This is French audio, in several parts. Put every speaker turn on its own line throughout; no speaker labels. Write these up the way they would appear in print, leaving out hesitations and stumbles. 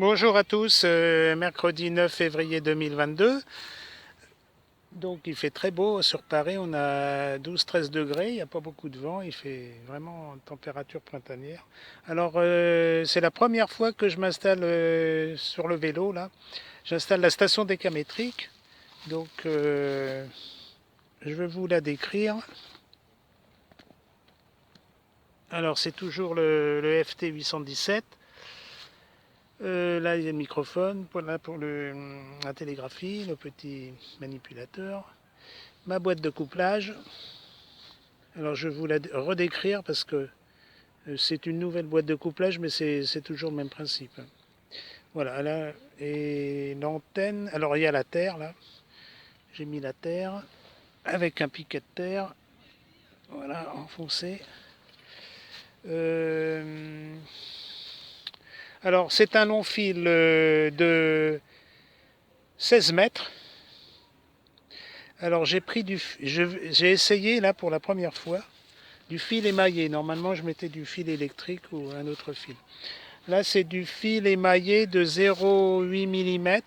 Bonjour à tous, mercredi 9 février 2022. Donc il fait très beau sur Paris, on a 12-13 degrés, il n'y a pas beaucoup de vent, il fait vraiment température printanière. Alors c'est la première fois que je m'installe sur le vélo là. J'installe la station décamétrique, donc je vais vous la décrire. Alors c'est toujours le FT 817. Là, il y a le microphone, pour la télégraphie, le petit manipulateur. Ma boîte de couplage. Alors, je vais vous la redécrire parce que c'est une nouvelle boîte de couplage, mais c'est toujours le même principe. Voilà, là, et l'antenne. Alors, il y a la terre, là. J'ai mis la terre avec un piquet de terre. Voilà, enfoncé. Euh, alors, c'est un long fil de 16 mètres. Alors j'ai essayé là pour la première fois du fil émaillé. Normalement je mettais du fil électrique ou un autre fil. Là c'est du fil émaillé de 0,8 mm.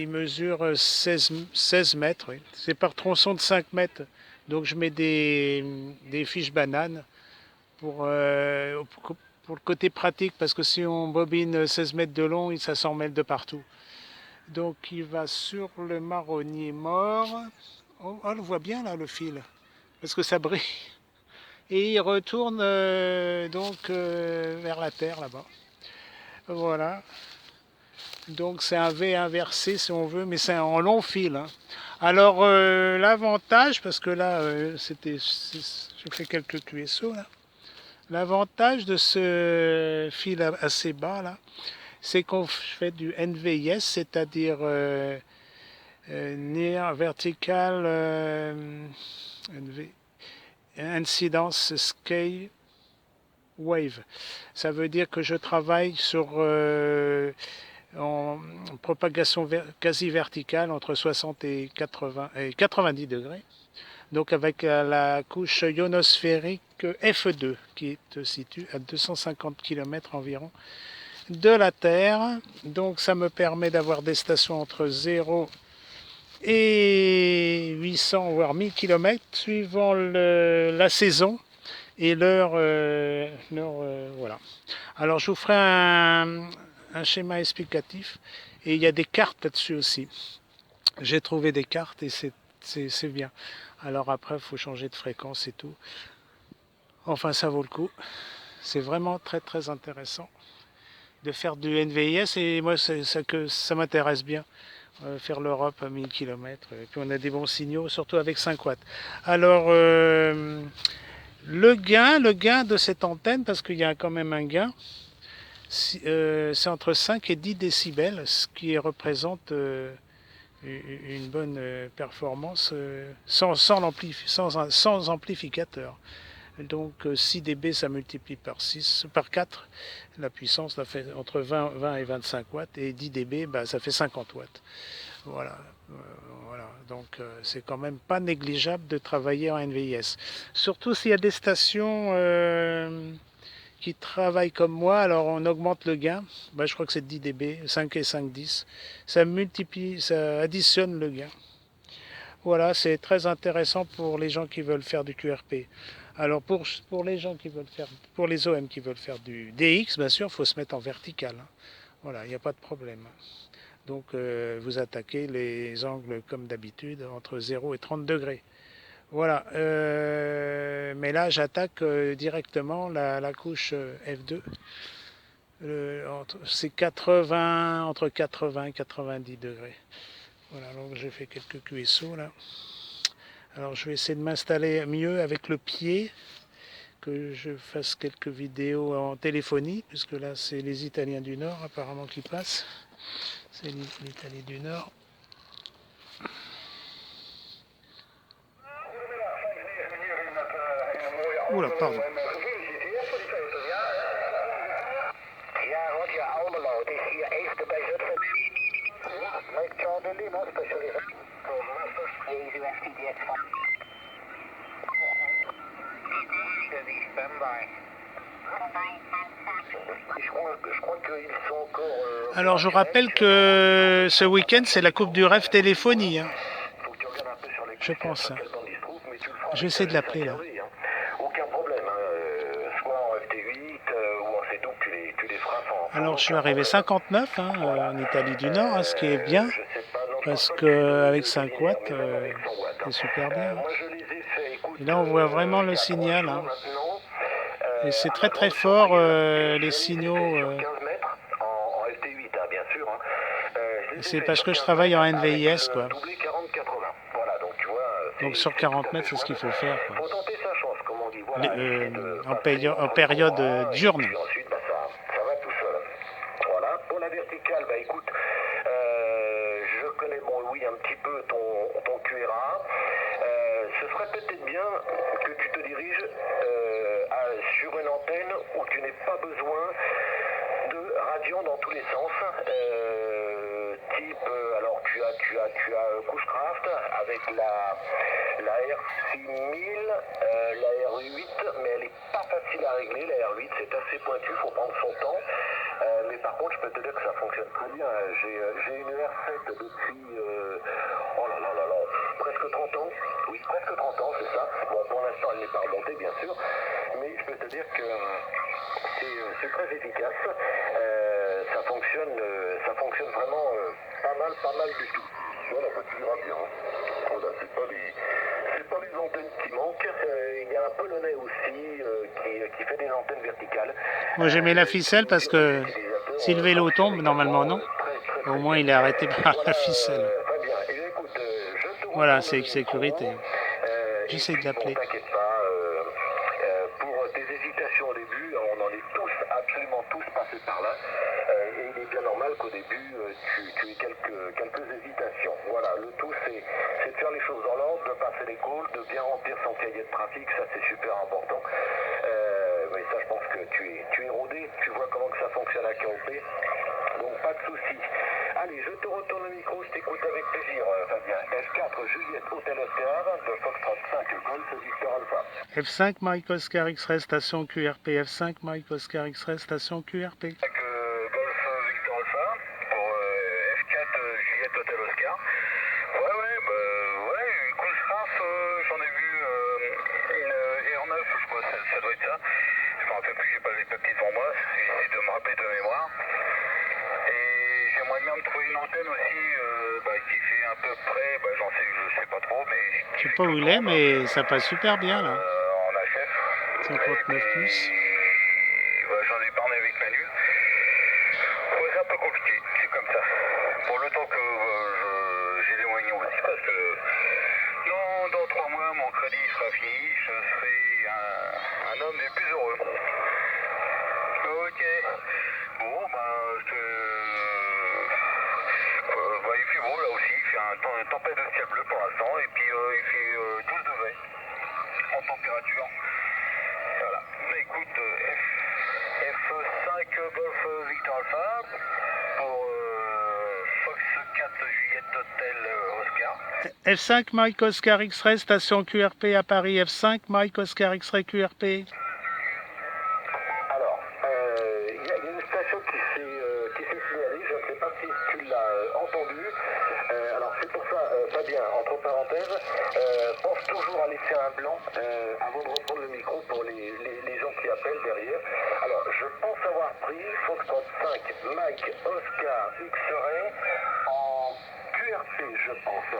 Il mesure 16 mètres. Oui. C'est par tronçon de 5 mètres. Donc je mets des fiches bananes pour le côté pratique parce que si on bobine 16 mètres de long, ça s'en mêle de partout. Donc il va sur le marronnier mort. Oh, on le voit bien là le fil, parce que ça brille. Et il retourne vers la terre là-bas. Voilà. Donc c'est un V inversé si on veut, mais c'est en long fil. Hein. Alors l'avantage, parce que là je fais quelques QSO là. L'avantage de ce fil assez bas là, c'est qu'on fait du NVIS, c'est-à-dire near vertical incidence scale wave. Ça veut dire que je travaille en propagation quasi verticale entre 60 et 90 degrés. Donc avec la couche ionosphérique F2 qui se situe à 250 km environ de la Terre. Donc ça me permet d'avoir des stations entre 0 et 800 voire 1000 km suivant la saison et l'heure. Voilà. Alors je vous ferai un schéma explicatif et il y a des cartes là-dessus aussi. J'ai trouvé des cartes et c'est bien. Alors après, il faut changer de fréquence et tout. Enfin, ça vaut le coup. C'est vraiment très très intéressant de faire du NVIS et moi, ça m'intéresse bien. Faire l'Europe à 1000 km. Et puis on a des bons signaux, surtout avec 5 watts. Alors, le gain de cette antenne, parce qu'il y a quand même un gain, c'est entre 5 et 10 décibels, ce qui représente une bonne performance sans amplificateur. Donc 6 dB, ça multiplie par 4. La puissance, ça fait entre 20 et 25 watts. Et 10 dB, bah, ça fait 50 watts. Voilà. Euh, voilà. Donc c'est quand même pas négligeable de travailler en NVIS. Surtout s'il y a des stations qui travaillent comme moi, alors on augmente le gain. Bah, je crois que c'est 10 dB, 5 et 5, 10. Ça multiplie, ça additionne le gain. Voilà, c'est très intéressant pour les gens qui veulent faire du QRP. Alors pour les gens qui veulent faire, pour les OM qui veulent faire du DX, bien sûr, il faut se mettre en vertical. Hein. Voilà, il n'y a pas de problème. Donc vous attaquez les angles comme d'habitude entre 0 et 30 degrés. Voilà. Mais là, j'attaque directement la couche F2. C'est 80, entre 80 et 90 degrés. Voilà, donc j'ai fait quelques QSO là. Alors je vais essayer de m'installer mieux avec le pied, que je fasse quelques vidéos en téléphonie, puisque là c'est les Italiens du Nord apparemment qui passent. C'est l'Italie du Nord. Oula, pardon.
Ja, Roger, Almelo, het is hier even bij Zutphen. Mike Charlie Lima, specialist. Jezu FTDX van. Steady, standby. Je crois qu'ils sont encore...
Alors je rappelle que ce week-end c'est la Coupe du Rêve Téléphonie. Hein.
Faut que tu regardes un peu sur les
Je pense.
quel temps il se trouve, mais tu le feras
Je vais essayer de
avec
l'appeler là.
5 hein. Aucun problème, hein. Soit en FT8 ou en C12, tu les feras sans
Alors je suis
aucun
arrivé
problème.
59 hein, en Italie du Nord, hein, ce qui est bien,
Je sais pas, non, je pense
parce
pas que tu
que
le
avec 5
linéaire,
watts,
mais même avec 100 watts.
c'est super bien. Hein.
Moi je les ai fait, écoute,
Et là on voit vraiment le
il y a 3
signal.
jours
Hein.
maintenant.
Et c'est
À
très
ma
très
grande
fort
surprise,
les
je les ai
signaux.
fait sur 15 mètres en FT8, hein, bien sûr. Hein. Je les ai
C'est
fait
parce
sur
que je
15
travaille en
mètres avec
NVIS
le
quoi.
doublé 40-80. Voilà, donc tu vois,
Donc sur
c'est tout
40
à
mètres
fait
c'est ce
chouette.
qu'il faut faire. Quoi.
Faut tenter sa chance, comme on dit. Voilà, essayer de passer
En
entre les
période
bras, et
diurne.
puis ensuite, bah, ça va tout seul. Voilà, pour la verticale, bah écoute, je connais, bon oui, un petit peu ton QRA. Ce serait peut-être bien que tu te diriges sur une antenne où tu n'aies pas besoin de radiant dans tous les sens. Type, alors tu as Couchcraft avec la R6000, la R8, mais elle est pas facile à régler, la R8, c'est assez pointu, faut prendre son temps. Mais par contre, je peux te dire que ça fonctionne très bien. J'ai une R7 depuis, oh là là là là, presque 30 ans. Oui, presque 30 ans, c'est ça. Bon, pour l'instant, elle n'est pas remontée, bien sûr. Mais je peux te dire que c'est très efficace. Ça fonctionne vraiment pas mal du tout. Voilà, bah, tu verras bien. Hein. Voilà, c'est pas les antennes qui manquent. Il y a un polonais aussi qui fait des antennes verticales.
Moi j'ai mis la ficelle parce que si le vélo tombe, normalement non. Au moins il est arrêté par la ficelle.
Très bien. Et écoute, je te
Voilà,
retourne
c'est
le micro.
sécurité. J'essaie de
Bon,
l'appeler.
t'inquiète pas, pour tes hésitations au début, on en est tous, absolument tous passés par là. Et il est bien normal qu'au début, tu aies quelques hésitations. Voilà, le tout, c'est de faire les choses dans l'ordre, de passer les calls, de bien remplir son cahier de trafic, ça c'est super important. Mais ça, je pense que tu es rodé, tu vois comment que ça fonctionne à KOP. Donc, pas de soucis. Allez, je te retourne le micro, je t'écoute avec plaisir, Fabien. F4, Juliette, Hôtel Oscar, de Foxtrot 5, Golf, Victor Alpha.
F5 Mike Oscar X-Ray station QRP. F5 Mike Oscar X-Ray station QRP.
Golf, Victor Alpha, pour F4, Juliette, Hôtel Oscar. Ouais, Couchcraft, j'en ai vu une R9, je crois, ça doit être ça. Je me rappelle plus, j'ai pas les papiers devant moi, j'essaie de me rappeler de mémoire. Et j'aimerais bien me trouver une antenne aussi qui fait à peu près, je sais pas trop, mais...
Je sais pas où il est, mais ça passe super bien là.
En HF.
59 plus.
J'en ai parlé avec Manu. Ouais, c'est un peu compliqué, c'est comme ça. Pour le temps que j'ai des moyens aussi, parce que dans 3 mois, mon crédit sera fini, je serai un homme des plus heureux. Ok. Bon, il fait beau là aussi, il fait une tempête de ciel bleu pour l'instant, et puis il fait 12 degrés en température. Voilà. Mais écoute, F5 Golf Victor Alpha pour Fox 4 Juliette Hotel Oscar.
F5 Mike Oscar X-Ray station QRP à Paris. F5 Mike Oscar X-Ray QRP.
Alors, il y a une station qui s'est signalée, je ne sais pas si tu l'as entendu. Alors c'est pour ça, Fabien, entre parenthèses, pense toujours à laisser un blanc avant de reprendre le micro pour les gens qui appellent derrière. Alors, je pense avoir pris Foxtrot 5 Mike Oscar X-Ray en QRP, je pense.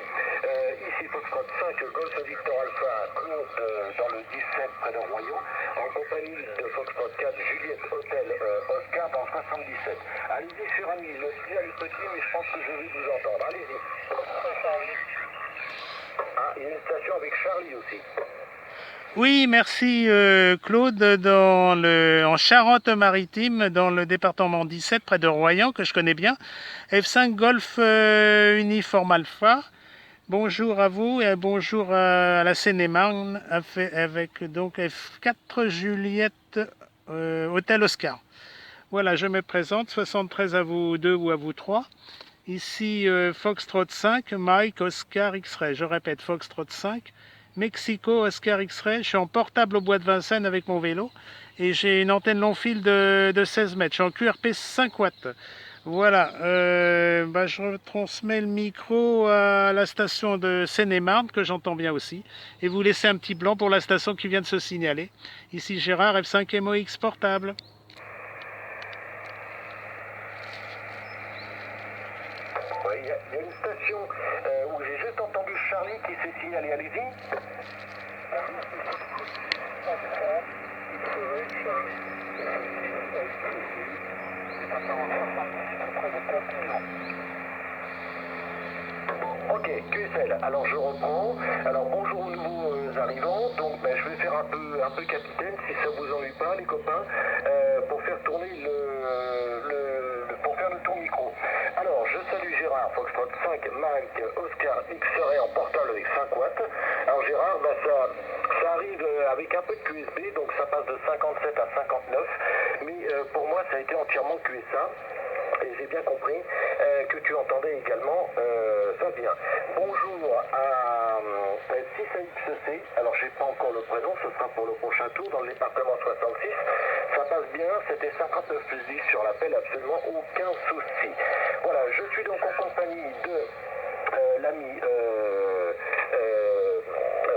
Ici Foxtrot 5 Golf Victor Alpha, Claude dans le 17 près de Royan, en compagnie de Foxtrot 4 Juliette Hôtel Oscar dans 77. Allez-y sur Ami, le signal est petit, mais je pense que je vais vous entendre. Allez-y. Ah, il y a une station avec Charlie aussi.
Oui, merci Claude, en Charente-Maritime, dans le département 17, près de Royan, que je connais bien. F5 Golf Uniforme Alpha. Bonjour à vous et bonjour à la Seine-et-Marne avec donc F4 Juliette Hôtel Oscar. Voilà, je me présente, 73 à vous deux ou à vous trois. Ici Foxtrot 5, Mike Oscar X-Ray. Je répète, Foxtrot 5, Mexico Oscar X-Ray. Je suis en portable au bois de Vincennes avec mon vélo et j'ai une antenne long fil de 16 mètres. Je suis en QRP 5 watts. Voilà, je retransmets le micro à la station de Seine-et-Marne, que j'entends bien aussi. Et vous laissez un petit blanc pour la station qui vient de se signaler. Ici Gérard, F5 MOX portable.
Oui, il y a une station où j'ai juste entendu Charlie qui s'est signalé. Allez-y. Ok, QSL, alors je reprends. Alors bonjour aux nouveaux arrivants. Donc je vais faire un peu capitaine si ça vous ennuie pas les copains, pour faire tourner pour faire le tour micro. Alors je salue Gérard, Foxtrot 5, Mike, Oscar X-Ray en portable avec 5 watts. Alors Gérard, ça arrive avec un peu de QSB, donc ça passe de 57 à 59, mais pour moi ça a été entièrement QSA. Et j'ai bien compris que tu entendais également Fabien. Bonjour à 6AXC. Alors j'ai pas encore le prénom, ce sera pour le prochain tour dans le département 66. Ça passe bien, c'était 59 plus 10 sur l'appel, absolument aucun souci. Voilà, je suis donc en compagnie de l'ami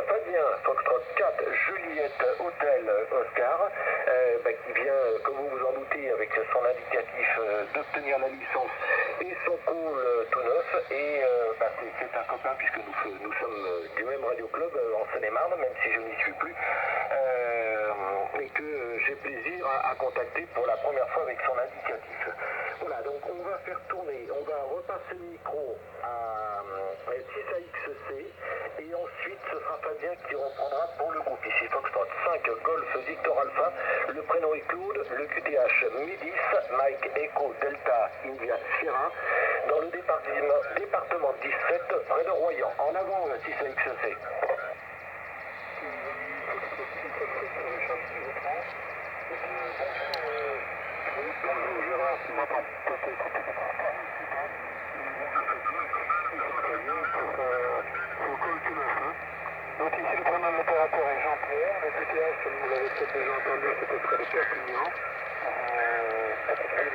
Fabien Foxtrot 4, Juliette Hôtel Oscar, qui vient, comme vous vous en doutez, avec son indicatif d'obtenir la licence et son call tout neuf. Et c'est un copain puisque nous sommes du même radio club en Seine-et-Marne, même si je n'y suis plus, et que j'ai plaisir à contacter pour la première fois avec son indicatif. Voilà, donc on va faire tourner, on va repasser le micro à 6AXC et ensuite ce sera Fabien qui reprendra pour le groupe ici Foxtrot 5 Golf Victor Alpha, le prénom est Claude, le QTH Médis, Mike Echo Delta India Sierra, dans le département 17 près de Royan. En avant 6AXC. Bonjour Gérard, tu m'entends? Donc ici le prénom de l'opérateur est Jean-Pierre, le QTH, comme vous l'avez peut-être déjà entendu, c'est auprès de Perpignan. À peu près le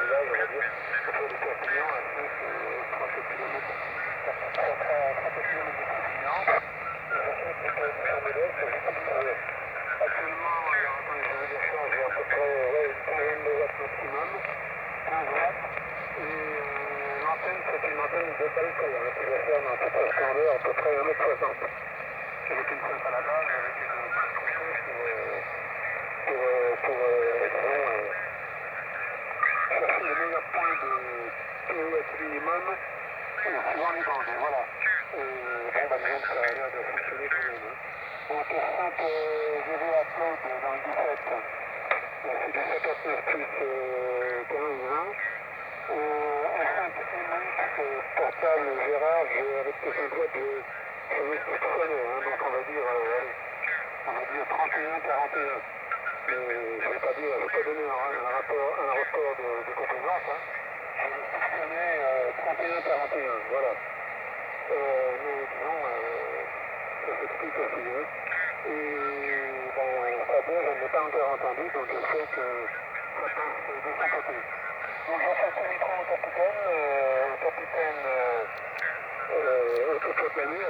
village, on va dire, auprès de Perpignan, à 30 km. 30 km de Perpignan. Et je suis plutôt sur le l'est, actuellement, je vais charger à peu près une quinzaine de watts maximum, 15 watts. Et l'antenne, c'est une antenne de balcon, qui va faire dans toute sa splendeur à peu près 1m60. Avec une pompe à la base, avec une chercher le meilleur point de POS minimum suivant les bandes. Voilà. Donc ça a l'air de fonctionner quand même. Donc R5 GV upload dans le 17, c'est du 59 plus 15-20. R5 MX portable Gérard avec ses boîtes de donc on va dire 31-41. Je ne vais pas donner un rapport de composante. Je vais sélectionner 31-41. Voilà. Mais disons, ça s'explique aussi. Et Fabien, je ne l'ai pas encore entendu, donc je sais que ça passe de son côté. Donc je passe le micro au capitaine autoproclamé.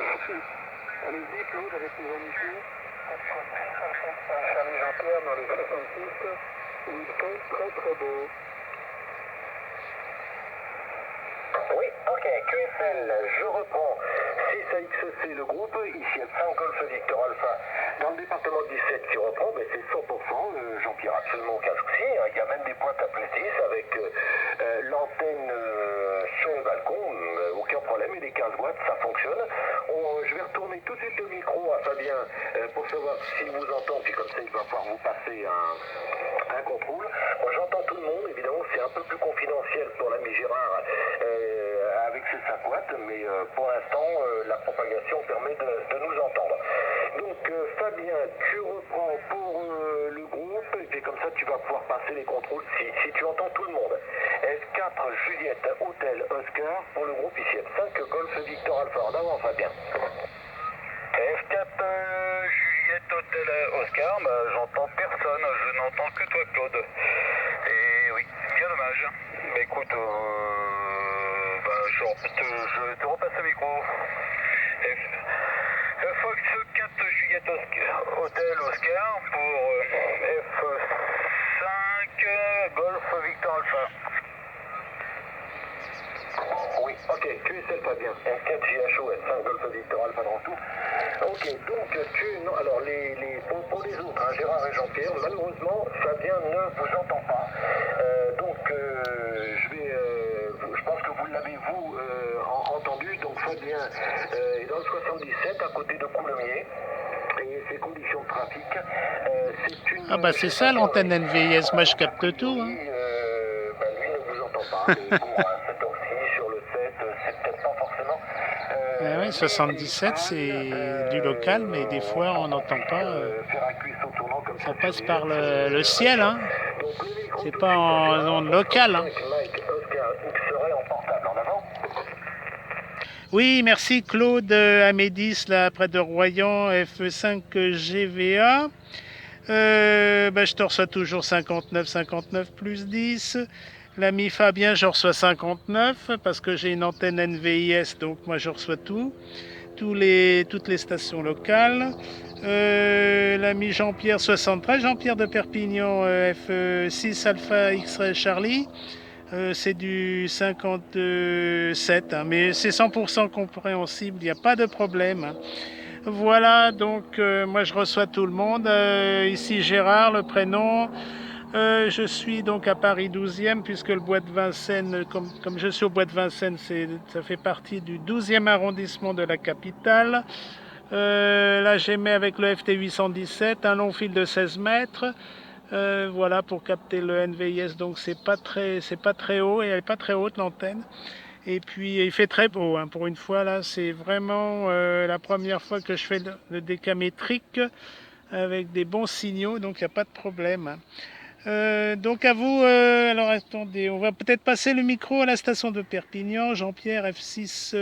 Allez-y, Claude, avec les amitiés. Charlie Jean-Pierre dans le 66, où il fait très très beau. Oui, ok, QSL, je reprends 6AXC le groupe, ici 5 Golf Victor Alpha, dans le département 17 qui reprend, c'est 100%, Jean-Pierre, absolument aucun souci, il y a même des pointes à plus 10 avec l'antenne sur le balcon, aucun problème, et les 15 watts, ça fonctionne. Je vais retourner tout de suite le micro à Fabien pour savoir s'il vous entend, puis comme ça il va pouvoir vous passer un contrôle. Moi j'entends tout le monde, évidemment c'est un peu plus confidentiel pour l'ami Gérard avec ses 5 watts, mais pour l'instant la propagation permet de nous entendre. Donc Fabien, tu reprends pour le groupe, et puis comme ça tu vas pouvoir passer les contrôles si tu entends tout le monde. F4 Juliette Hôtel Oscar pour le groupe ici F5 Golf Victor Alpha. En avant Fabien. F4 Juliette Hôtel Oscar, j'entends personne, je n'entends que toi Claude. Et oui, bien dommage. Écoute, je te repasse le micro. Fox 4 Juliette Hôtel Oscar pour F5 Golf Victor Alpha. Oui, ok, QSL pas bien. F4 JHO, F5 Golf Victor Alpha dans tout. Ok, donc non, alors pour les autres, hein, Gérard et Jean-Pierre, malheureusement, Fabien ne vous entend pas. Je pense que vous l'avez vous entendu. Donc Fabien est dans le 77 à côté de Coulommiers. Et ses conditions de trafic, c'est une...
Ah bah c'est ça l'antenne NVIS, moi je capte tout. Hein.
Lui ne vous entend pas, mais bon, à cette heure-ci, sur le 7, c'est peut-être pas forcément...
Oui, 77 c'est du local, mais des fois on n'entend pas. Ça passe par le ciel, hein. C'est pas en onde locale. Hein. Oui, merci Claude Amédis, là près de Royan, F5 GVA. Je te reçois toujours 59 plus 10. L'ami Fabien, je reçois 59 parce que j'ai une antenne NVIS, donc moi je reçois tout. Toutes les stations locales. L'ami Jean-Pierre 73, Jean-Pierre de Perpignan, F6 Alpha X-Ray Charlie. C'est du 57, hein, mais c'est 100% compréhensible, il n'y a pas de problème. Hein. Voilà, donc moi je reçois tout le monde. Ici Gérard, le prénom. Je suis donc à Paris 12e, puisque le bois de Vincennes, comme je suis au bois de Vincennes, ça fait partie du 12e arrondissement de la capitale. Là j'émets avec le FT 817, un long fil de 16 mètres. Voilà pour capter le NVIS, donc c'est pas très haut et elle est pas très haute l'antenne. Et puis il fait très beau, hein, pour une fois là, c'est vraiment la première fois que je fais le décamétrique avec des bons signaux, donc il n'y a pas de problème. Hein. Donc à vous, alors attendez, on va peut-être passer le micro à la station de Perpignan, Jean-Pierre F6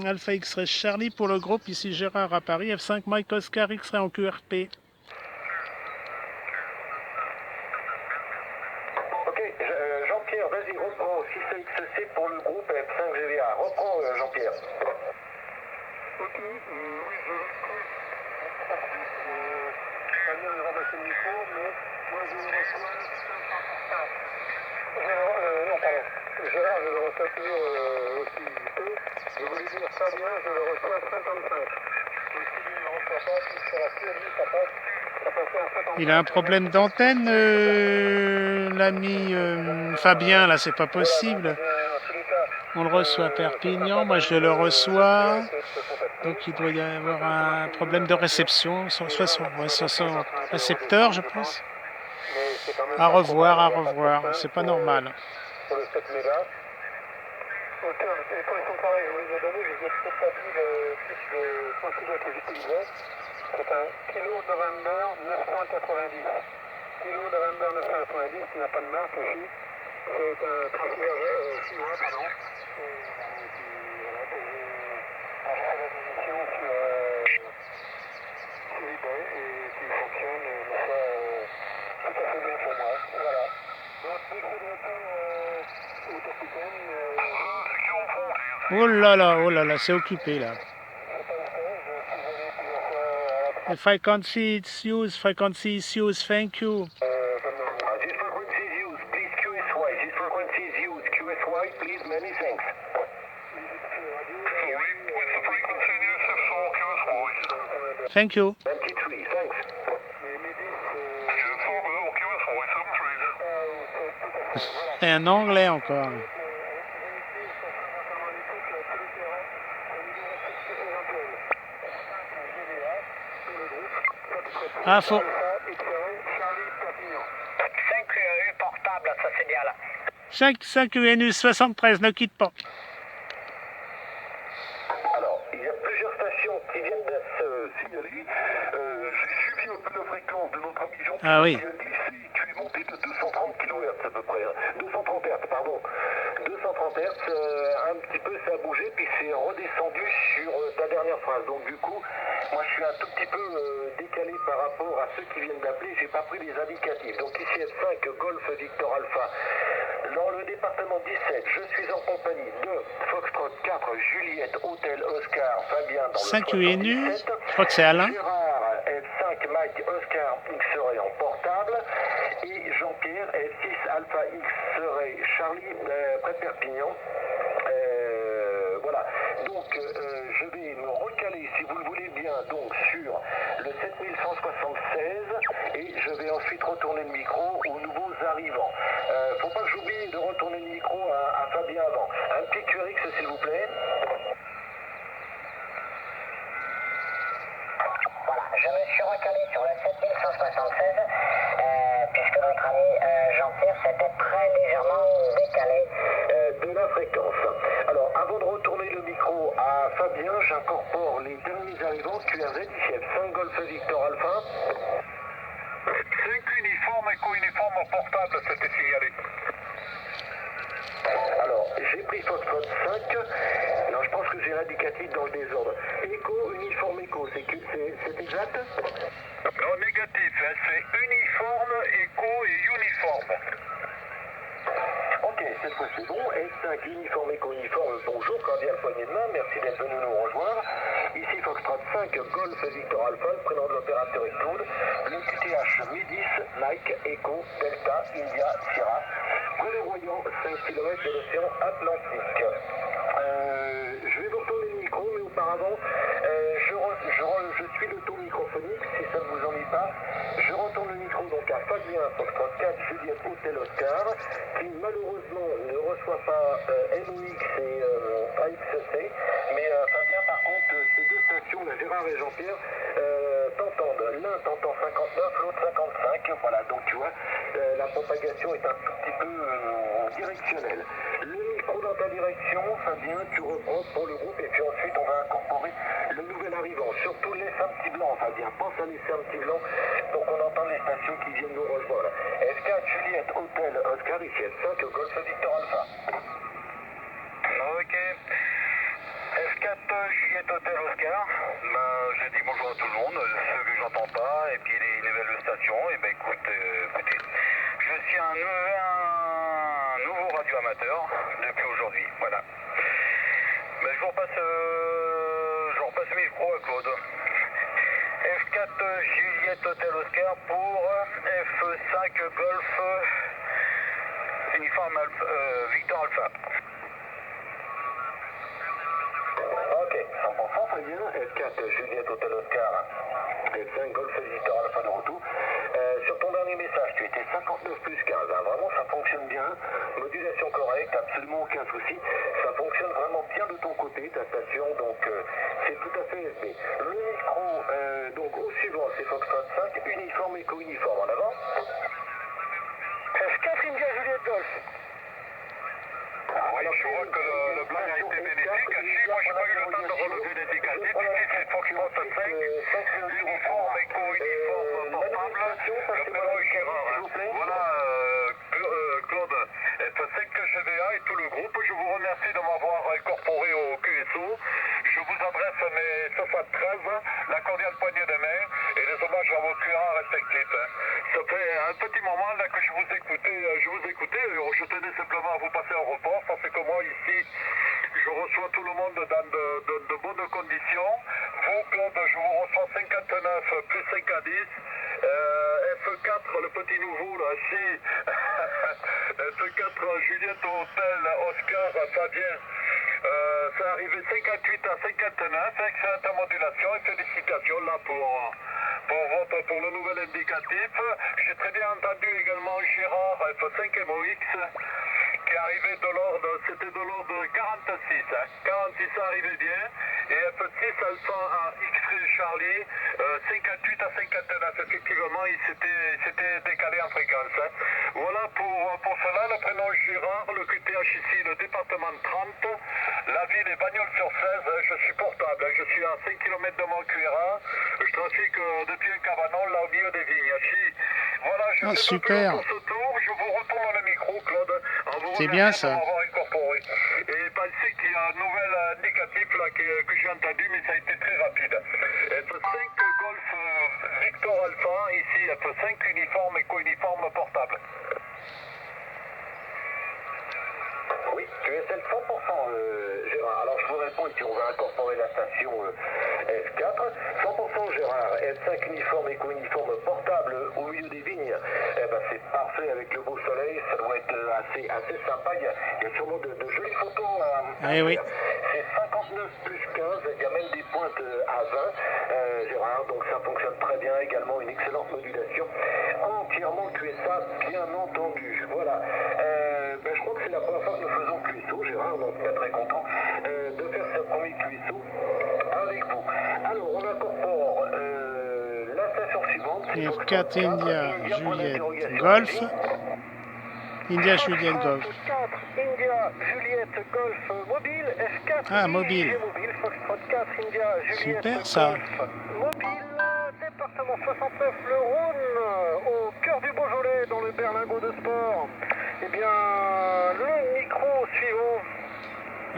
Alpha X-Ray Charlie pour le groupe, ici Gérard à Paris, F5 Mike Oscar X-Ray en QRP.
Jean-Pierre, vas-y, reprends 6XC pour le groupe F5 GVA. Reprends, Jean-Pierre. Ok, oui, je reprends. Fabien a rabaissé le micro, mais moi je le reçois 500%. Non, pardon. Gérard, je le reçois toujours aussi peu. Je voulais dire Fabien, je le reçois 55. Et si lui ne le reçoit pas, il sera sûr, lui, ça passe.
Il a un problème d'antenne, l'ami Fabien, là, c'est pas possible. On le reçoit à Perpignan, moi je le reçois. Donc il doit y avoir un problème de réception, soit son récepteur, je pense. À revoir, c'est pas normal.
Pour le 7 mégas. Et quand ils sont pareils, je vous ai donné, je vous ai peut-être pas dit le fiche de consigne que j'utilisais. C'est un kilo November 990. Kilo November 990, il n'y a pas de marque ici. C'est un transfert chinois, pardon. Et puis voilà, que j'ai acheté la munition sur eBay et qui fonctionne, une fois tout à fait bien pour moi. Voilà. Donc, dès que je réponds au capitaine.
Oh là là, c'est occupé là. Frequency issues, thank you.
This frequency is used, please QSY. This frequency is used, QSY, please, many thanks. Sorry, what's the frequency in use for QSY?
Thank you.
23, thanks.
C'est un anglais encore. Ah, faut... 5 UNUS 73, ne quitte pas.
Alors, il y a plusieurs stations qui viennent de se signaler. J'ai suivi un peu la fréquence de notre ami Jean-Pierre.
Ah oui.
Tu es monté de 230 kHz à peu près. 230 Hz, pardon. 230 Hz, un petit peu ça a bougé, puis c'est redescendu sur ta dernière dernière phrase. Donc du coup, moi je suis un tout petit peu décalé par rapport à ceux qui viennent d'appeler. J'ai pas pris les indicatifs. Donc ici F5 Golf Victor Alpha. Dans le département 17, je suis en compagnie de Foxtrot 4 Juliette Hôtel Oscar Fabien dans
5
le
UNU,
77.
je crois que c'est Alain.
Gérard F5 Mike Oscar X-Ray en portable. Et Jean-Pierre F6 Alpha X-Ray Charlie près de Perpignan. Voilà, donc je vais me recaler si vous le voulez bien donc sur le 7176 et je vais ensuite retourner le micro aux nouveaux arrivants. Faut pas que j'oublie de retourner le micro à Fabien avant. Un petit QRX s'il vous plaît. Voilà, je me suis recalé sur le 7176 puisque notre ami Jean-Pierre s'était très légèrement décalé de la fréquence. Alors, avant de retourner le micro à Fabien, j'incorpore les derniers arrivants. Tu as ZIF 5 Golf Victor Alpha. 5 uniformes et co-uniformes portables, c'était signalé. Alors, j'ai pris Foxtrot 5. Non, je pense que j'ai l'indicatif dans le désordre. Éco, uniforme, éco, c'est exact? Non, négatif, hein, c'est uniforme, éco et uniforme. Ok, cette fois c'est bon. S5, uniforme, éco-uniforme, bonjour, cordial poignée de main, merci d'être venu nous rejoindre. Ici Foxtrot 5, Golf Victor Alpha, le prénom de l'opérateur est Claude. Le QTH Médis, Mike, Echo, Delta, India, Sierra. Prévoyant 5 km de l'océan Atlantique. Je vais vous retourner le micro, mais auparavant, je suis le taux microphonique, si ça ne vous ennuie pas. Je retourne le micro donc à Fabien, Foxtrot 4, Juliette Hôtel Oscar, qui malheureusement ne reçoit pas MOX et AXC, mais Fabien, par contre, ces deux stations, la Gérard et Jean-Pierre, t'entendent. L'un t'entend 59, l'autre 55, voilà, donc tu vois, la propagation est un tout petit peu directionnelle. Le micro dans ta direction, Fabien, tu reprends pour le groupe et puis ensuite on va incorporer le nouvel arrivant. Surtout laisse un petit blanc, Fabien, pense à laisser un petit blanc pour qu'on entende les stations qui viennent nous rejoindre. F4 Juliette Hôtel Oscar, ici F5 Golf Victor Alpha. Ok. F4 Juliette Hôtel Oscar, je dis bonjour à tout le monde, ceux que j'entends pas, et puis les nouvelles stations, et écoutez, je suis un nouveau radio amateur depuis aujourd'hui, voilà. Je vous repasse le micro à Claude. F4 Juliette Hôtel Oscar pour F5 Golf Uniforme Victor Alpha. Ok, 100% très bien. F4 Juliette Hôtel Oscar, F5 Golf Victor Alpha de retour. Sur ton dernier message, tu étais 59 plus 15. Hein. Vraiment, ça fonctionne bien. Modulation correcte, absolument aucun souci. Ça fonctionne vraiment bien de ton côté, ta station. Donc, c'est tout à fait SD. Le micro, donc au suivant, c'est Foxtrot 5, uniforme et co-uniforme. En avant. F4 India Juliette Golf. Oui, je vois que le plan a été bénéfique. Si moi je n'ai pas eu le temps de relever l'indicatif, ici c'est Foxtrot 5, uniforme et co-uniforme portable, le prénom est Gérard. Voilà, Claude, F5 GVA et tout le groupe, je vous remercie de m'avoir incorporé au QSO. Je vous adresse mes 73, la cordiale poignée de main et les hommages à vos clients respectifs. Ça fait un petit moment là que je vous écoutais, je tenais simplement à vous passer un report parce que moi ici, je reçois tout le monde dans de bonnes conditions. Vous, Claude, je vous reçois 59 plus 5 à 10. F4, le petit nouveau là, si F4 Juliette Hôtel Oscar Fabien. C'est arrivé 58 à 59, excellente modulation et félicitations là pour le nouvel indicatif. J'ai très bien entendu également Gérard F5 MOX qui arrivait c'était de l'ordre de 46. 46 ça arrivait bien. Et F6 Alpha à X-Ray Charlie, 58 à 59. Effectivement, il s'était décalé en fréquence. Voilà pour cela, le prénom Gérard, le QTH ici, le département 30. La ville est Bagnols-sur-Cèze, je suis portable, je suis à 5 km de Montcuérin, je trafique depuis un cabanon là au milieu des vignes. Voilà, je fais
super.
pour ce tour, je vous retourne le micro, Claude, en vous
C'est bien
remerciant de
ça.
m'avoir incorporé. Et pensez qu'il y a un nouvel indicatif là, que j'ai entendu, mais ça a été c'est très rapide. F5 Golf Victor Alpha, ici F5 uniforme et co-uniforme portable. Oui, QSL 100%, Gérard. Alors je vous réponds et puis on va incorporer la station F4. 100% Gérard, F5 uniforme et co-uniforme portable au milieu des vignes. Eh ben, c'est parfait avec le beau soleil, ça doit être assez sympa. Il y a sûrement de jolies photos à
oui.
faire. C'est 59 plus 15, il y a même des pointes à 20, Gérard, donc ça fonctionne très bien. Également une excellente modulation. Entièrement QSA, bien entendu. Voilà. Ben, je crois que c'est la première fois que nous faisons QSO, Gérard, donc on est très content de faire ce premier QSO avec vous. Alors, on incorpore la station suivante.
F4 India Juliette Golf. India Juliette Golf.
F4 India Juliette Golf mobile. F4
Ah, mobile.
mobile. Foxtrot 4 India Juliette
Super, ça.
Golf mobile. Département 69, le Rhône, au cœur du Beaujolais, dans le berlingot de sport. Eh bien, le micro suivant.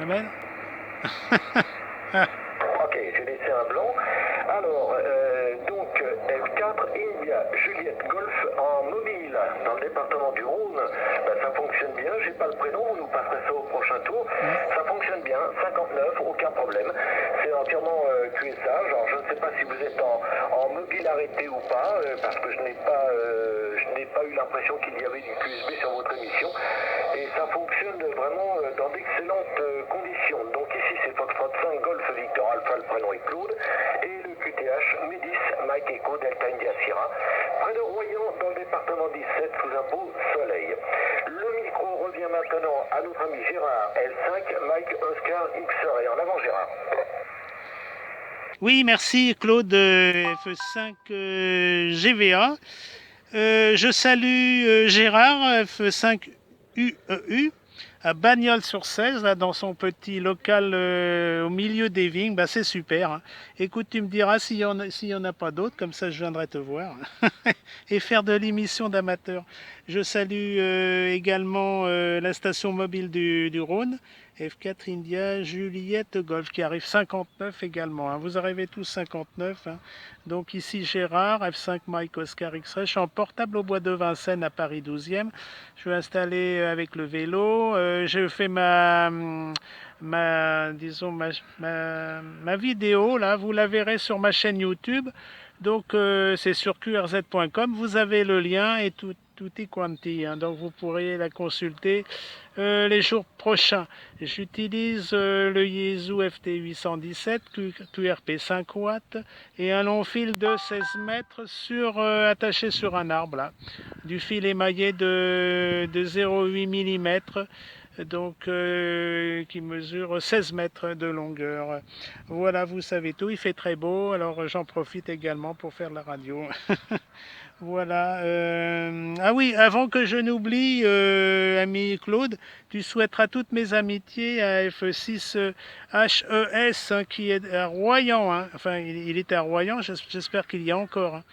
Amen.
Ok, j'ai laissé un blanc. Alors, donc, F4 India Juliette Golf en mobile, dans le département du Rhône. Ben, ça fonctionne bien, j'ai pas le prénom, vous nous passerez ça au prochain tour. Ça fonctionne bien, 59, aucun problème. C'est entièrement QSA. Alors, je ne sais pas si vous êtes en mobile arrêté ou pas, parce que je n'ai pas eu l'impression qu'il y avait du QSB sur votre émission. Et ça fonctionne vraiment dans d'excellentes conditions. Donc ici, c'est Foxtrot 5 Golf Victor Alpha, le prénom est Claude. Et le QTH Médis Mike Echo Delta India Sierra. Près de Royan, dans le département 17, sous un beau soleil. Le micro revient maintenant à notre ami Gérard L5 Mike Oscar X-Ray. En avant Gérard.
Oui, merci Claude F5 GVA. Je salue Gérard F5 UEU à Bagnols-sur-Cèze, là, dans son petit local au milieu des vignes. Bah, c'est super. Hein. Écoute, tu me diras s'il y en a pas d'autres, comme ça je viendrai te voir et faire de l'émission d'amateur. Je salue également la station mobile du Rhône, F4 India Juliette Golf, qui arrive 59 également. Hein. Vous arrivez tous 59. Hein. Donc ici Gérard, F5 Mike Oscar X-Ray. Je suis en portable au bois de Vincennes à Paris 12e. Je suis installé avec le vélo. Je fais ma vidéo, là, vous la verrez sur ma chaîne YouTube. Donc c'est sur qrz.com. Vous avez le lien et tout est quanti. Hein. Donc vous pourrez la consulter les jours prochains. J'utilise le Yaesu FT817 QRP 5 watts et un long fil de 16 mètres attaché sur un arbre là. Du fil émaillé de 0,8 mm donc qui mesure 16 mètres de longueur. Voilà, vous savez tout, il fait très beau, alors j'en profite également pour faire la radio. Voilà. Ah oui, avant que je n'oublie, ami Claude, tu souhaiteras toutes mes amitiés à F6 HES hein, qui est à Royan. Hein. Enfin, il est à Royan, j'espère qu'il y a encore. Hein.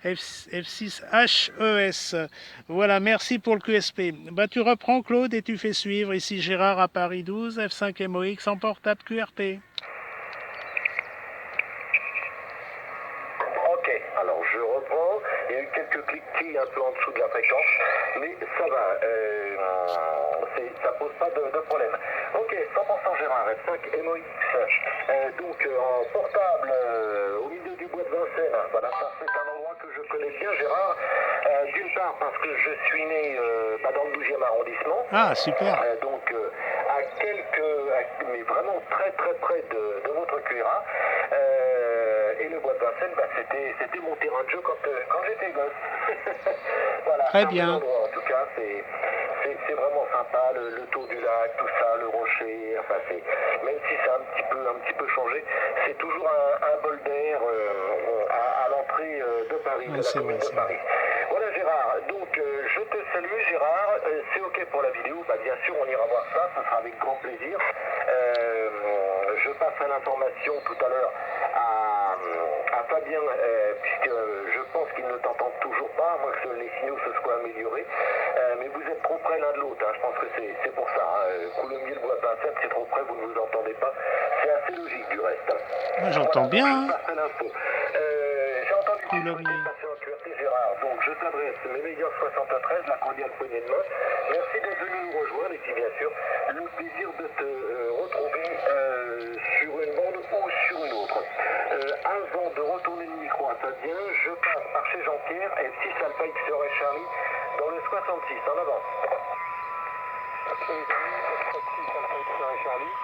F6 HES. Voilà, merci pour le QSP. Bah, tu reprends Claude et tu fais suivre. Ici Gérard à Paris 12, F5 MOX en portable QRP.
Ok, alors je reprends. Il y a eu quelques cliquetis un peu en dessous de la fréquence, mais ça va. Ça pose pas de problème. Ok, 100% Gérard, F5 MOX. Donc en portable, au milieu du bois de Vincennes. Voilà, ça c'est un endroit que je connais bien, Gérard. D'une part parce que je suis né dans le 12e arrondissement.
Ah, super.
Donc mais vraiment très très près de votre QRA. Et le bois de Vincennes, c'était mon terrain de jeu quand j'étais gosse. Voilà,
très bien.
Endroit, en tout cas, c'est vraiment sympa, le tour du lac, tout ça, le rocher. Enfin, même si c'est un petit peu changé, c'est toujours un bol d'air à l'entrée de Paris, de la commune de Paris. Voilà Gérard, donc je te salue Gérard, c'est ok pour la vidéo, bien sûr on ira voir ça, ce sera avec grand plaisir. Je passerai l'information tout à l'heure à Fabien, puisque je pense qu'il ne t'entend toujours pas. pas, à moins que les signaux se soient améliorés. Mais vous êtes trop près l'un de l'autre, hein. Je pense que c'est pour ça. Coulommiers, le bois de Vincennes, c'est trop près, vous ne vous entendez pas. C'est assez logique du reste.
Moi, j'entends
Voilà,
bien,
je
hein,
passe à l'info. J'ai entendu que tu souhaitais
Coulommiers.
passer en QRT, Gérard. Donc je t'adresse mes meilleurs 73, la cordiale poignée de main. Merci d'être venu nous rejoindre et puis bien sûr, le plaisir de te retrouver sur une bande ou sur une autre. Avant de retourner le micro à Fabien, je passe par chez Jean-Pierre, F6 Alpha X Charlie, dans le 66, en avant. Ok les amis, F6 Alpha X Charlie,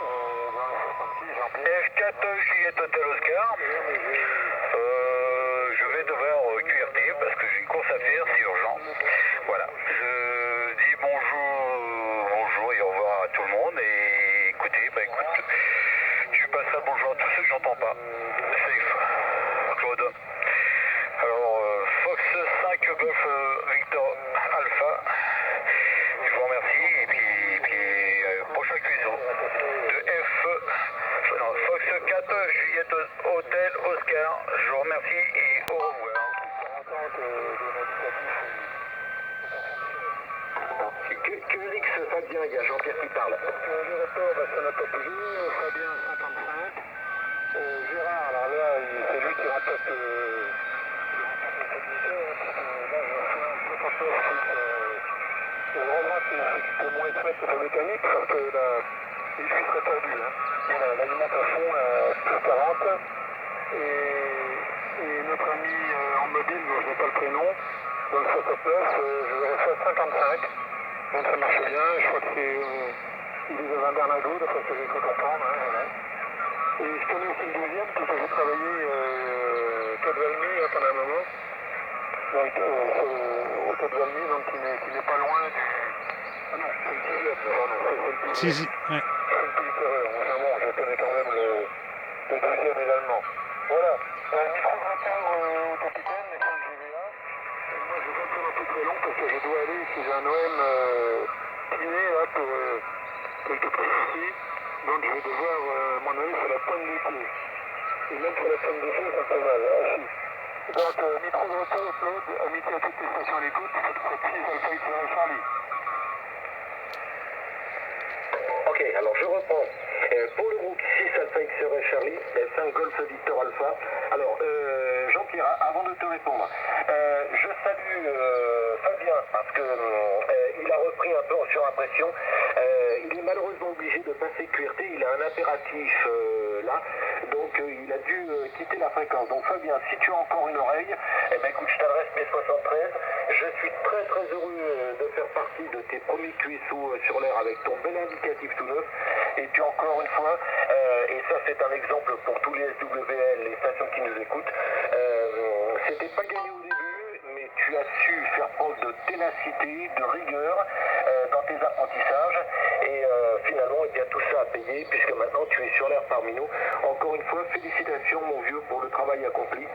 dans le 66, Jean-Pierre. F4 Juliette Hotel Oscar. Je vais devoir QRT parce que j'ai une course à faire, c'est urgent. Voilà, je dis bonjour et au revoir à tout le monde. Et écoutez, écoute, tu passeras bonjour à tous ceux que j'entends pas. Safe, Claude. Alors, Fox 5 Golf Victor Alpha. Je vous remercie et puis prochain cuisson de Fox 4 Juliette Hotel Oscar. Je vous remercie et au revoir. QLX Fabien, il y a Jean-Pierre qui parle. Le rapport, ça n'a pas bougé. Fabien 55. Gérard, alors là, c'est lui qui rapporte vraiment, c'est moins de mettre la mécanique parce que les fils seraient tordus. Hein. Voilà, l'alimentation plus 40. Et notre ami en mobile, dont je n'ai pas le prénom, dans le 69, je le reçois 55. Donc ça marche bien, je crois que c'est. Il est devant Bernardo, d'après ce que j'ai cru comprendre. Hein, voilà. Et je connais aussi le deuxième, parce que j'ai travaillé Côte Valmy pendant un moment. Donc au Côte Valmy, donc qui n'est pas loin du. Ah non, c'est le 19, pardon, c'est le 19.
Si, si, ouais.
C'est une petite erreur, enfin bon, je connais quand même le deuxième également. Voilà, micro de retour au capitaine, l'école GVA. Et moi je vais faire un peu très long parce que je dois aller chez un OM kiné là pour quelques précis. Donc je vais devoir m'en aller sur la pointe des pieds. Et même sur la pointe des pieds, ça me fait mal. Aussi. Donc micro de retour, Claude, amitié à toutes les stations à l'écoute, cette fois-ci, Alpha X Charlie. Ok, alors je reprends. Pour le groupe 6 Alpha X Charlie, 5 Golf Victor Alpha. Alors, Jean-Pierre, avant de te répondre, je salue Fabien parce que il a repris un peu en surimpression. Il est malheureusement obligé de passer QRT, il a un impératif là, donc il a dû quitter la fréquence. Donc Fabien, si tu as encore une oreille, eh ben, écoute, je t'adresse mes 73. Je suis très très heureux de faire partie de tes premiers QSO sur l'air avec ton bel indicatif tout neuf. Et puis encore une fois, et ça c'est un exemple pour tous les SWL, les stations qui nous écoutent, c'était pas gagné au début, mais tu as su faire preuve de ténacité, de rigueur dans tes apprentissages. Et finalement, eh bien, tout ça a payé, puisque maintenant tu es sur l'air parmi nous. Encore une fois, félicitations mon vieux pour le travail accompli.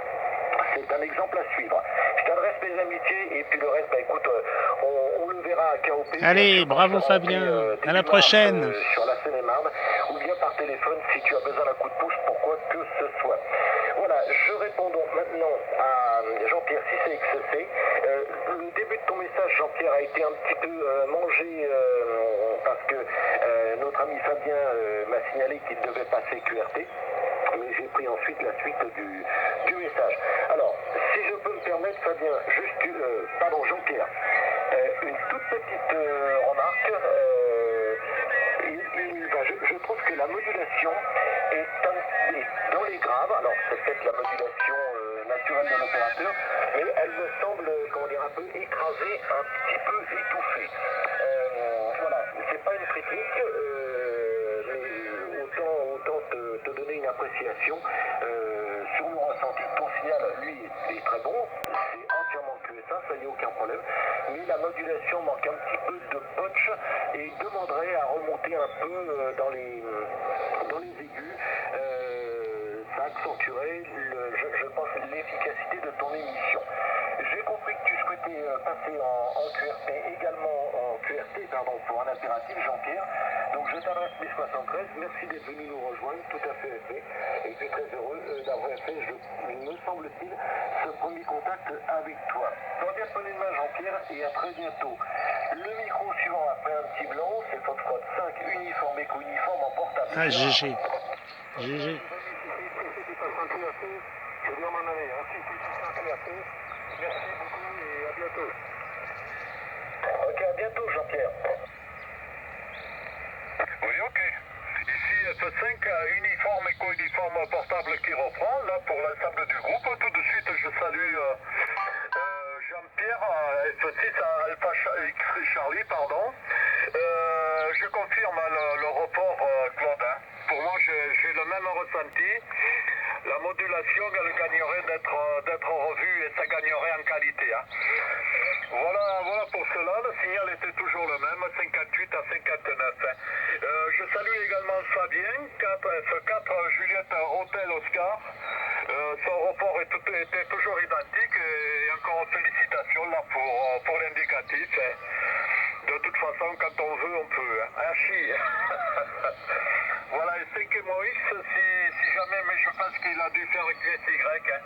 C'est un exemple à suivre. Je t'adresse mes amitiés et puis le reste, écoute, on le verra à KOP.
Allez, bravo Fabien, à la prochaine.
Sur la Seine-et-Marne, ou bien par téléphone si tu as besoin d'un coup de pouce, pourquoi que ce soit. Voilà, je réponds donc maintenant à Jean-Pierre 6XC. Le début de ton message, Jean-Pierre, a été un petit peu mangé parce que notre ami Fabien m'a signalé qu'il devait passer QRT. Mais j'ai pris ensuite la suite du message. Alors, si je peux me permettre, Fabien, juste, Jean-Pierre, une toute petite remarque. Je trouve que la modulation est dans les graves. Alors, c'est peut-être la modulation naturelle de l'opérateur, mais elle me semble, un peu écrasée, un petit peu étouffée. Voilà, c'est pas une critique, mais autant te donner une appréciation sur le ressenti. Ton signal, lui, est très bon. C'est entièrement QS1, ça y est, aucun problème. Mais la modulation manque un petit peu de punch et demanderait à remonter un peu dans les aigus. Ça accentuerait, je pense, l'efficacité de ton émission. J'ai compris que tu souhaitais passer en QRT, également en QRT, pour un impératif, Jean-Pierre. Donc je t'adresse mes 73. Merci d'être venu nous rejoindre, tout à fait fait. Et je suis très heureux d'avoir avait fait, il me semble-t-il, ce premier contact avec toi. Dans bien prenez de main Jean-Pierre et à très bientôt. Le micro suivant après un petit blanc, c'est Foxtrot 5 uniforme éco-uniforme en portable.
Ah, GG. GG.
Je dois m'en aller, hein. Si c'est un peu assez. Merci beaucoup et à bientôt. Ok, à bientôt Jean-Pierre. Oui, ok. Ici F5, uniforme et co-uniforme portable qui reprend, là pour l'ensemble du groupe. Tout de suite, je salue Jean-Pierre, F6 à Alpha X Charlie, pardon. Je confirme le report, Claude. Hein. Pour moi, j'ai le même ressenti. La modulation, elle gagnerait d'être revue et ça gagnerait en qualité. Hein. Voilà pour cela, le signal était toujours le même, 58 à 59. Je salue également Fabien, 4F4 Juliette Hôtel Oscar. Son report était toujours identique et encore félicitations là pour l'indicatif. De toute façon, quand on veut, on peut. Hein. Archi. Voilà, et 5 Moïse, si jamais, mais je pense qu'il a dû faire QSY. Hein.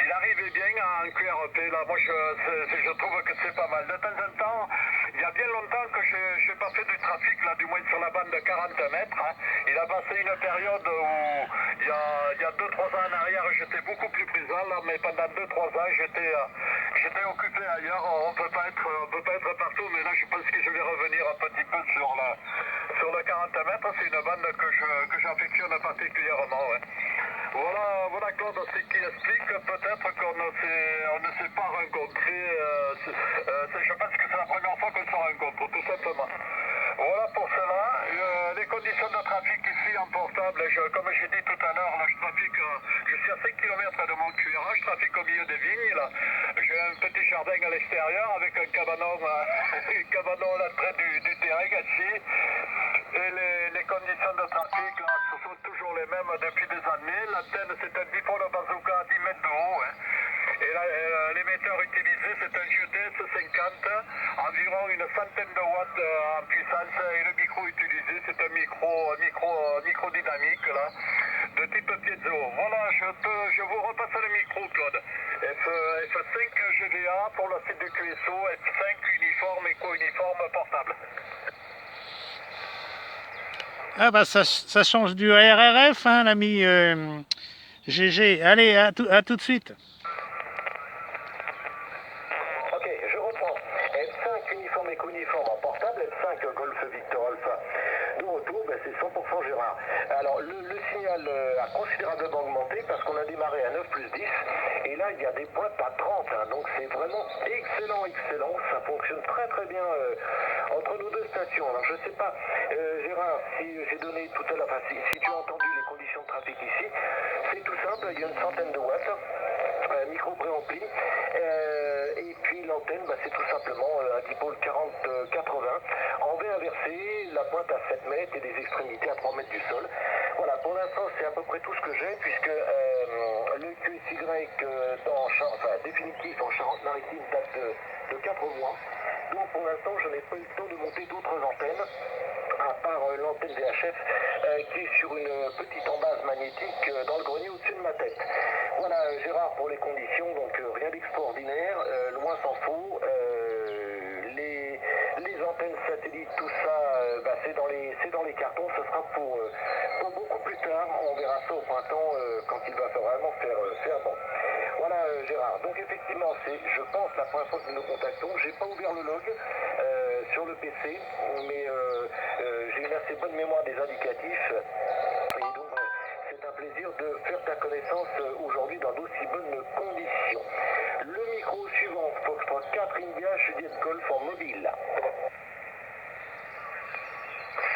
Il arrivait bien en QRP, là. Moi, je trouve que c'est pas mal. De temps en temps, il y a bien longtemps que je n'ai pas fait du trafic, là, du moins sur la bande de 40 mètres. Hein. Il a passé une période où, il y a 2-3 ans en arrière, j'étais beaucoup plus présent, là, mais pendant 2-3 ans, j'étais occupé ailleurs. On peut pas être partout, mais là, je pense que je vais revenir un petit peu sur le 40 mètres. C'est une bande que j'affectionne particulièrement. Ouais. Voilà Claude, ce qui explique peut-être qu'on ne s'est pas rencontrés. Je pense que c'est la première fois qu'on se rencontre, tout simplement. Voilà pour cela. Les conditions de trafic ici en portable, comme j'ai dit tout à l'heure, je suis à 5 km de mon QRA, je trafique au milieu des vignes. Là. J'ai un petit jardin à l'extérieur avec un cabanon à l'entrée du terrain ici. Et les conditions de trafic, là, ce sont toujours les mêmes depuis des années. L'antenne, c'est un dipôle bazooka à 10 mètres de haut. Hein. Et l'émetteur utilisé, c'est un JTS 50, environ une centaine de watts en puissance. Et le micro utilisé, c'est un micro dynamique, là, de type piezo. Voilà, je vous repasse le micro, Claude. F5 GVA pour le site du QSO, F5 uniforme et co-uniforme portable.
Ah bah ça change du RRF, hein, l'ami GG. Allez, à tout de suite.
Ok, je reprends. F5 uniforme et co-uniforme en portable, F5 Golf Victor Alpha. De retour, ben, c'est 100% Gérard. Alors, le signal a considérablement augmenté parce qu'on a démarré à 9 plus 10. Et là, il y a des pointes à 30. Hein, donc, c'est vraiment excellent. Ça fonctionne très très bien entre nos deux stations. Alors, je sais pas, Gérard, si j'ai donné tout à l'heure, enfin, si tu as entendu les conditions de trafic ici, c'est tout simple. Il y a une centaine de watts. Micro préampli et puis l'antenne c'est tout simplement un dipôle 40-80 en V inversé, la pointe à 7 mètres et des extrémités à 3 mètres du sol. Voilà, pour l'instant c'est à peu près tout ce que j'ai puisque le QSY définitif en Charente-Maritime date de 4 mois. Donc pour l'instant je n'ai pas eu le temps de monter d'autres antennes à part l'antenne VHF qui est sur une petite embase magnétique dans le grenier au-dessus de ma tête. Voilà Gérard pour les conditions, donc rien d'extraordinaire, loin s'en faut. Les antennes satellites, tout ça, c'est dans les cartons, ce sera pour beaucoup plus tard, on verra ça au printemps quand il va vraiment faire bon. Voilà Gérard, donc effectivement c'est je pense la première fois que nous nous contactons, j'ai pas ouvert le log sur le PC, mais j'ai une assez bonne mémoire des indicatifs et donc c'est un plaisir de faire ta connaissance aujourd'hui dans d'aussi bonnes conditions. Le micro suivant, Foxtrot 4 India, Juliette Golf en mobile.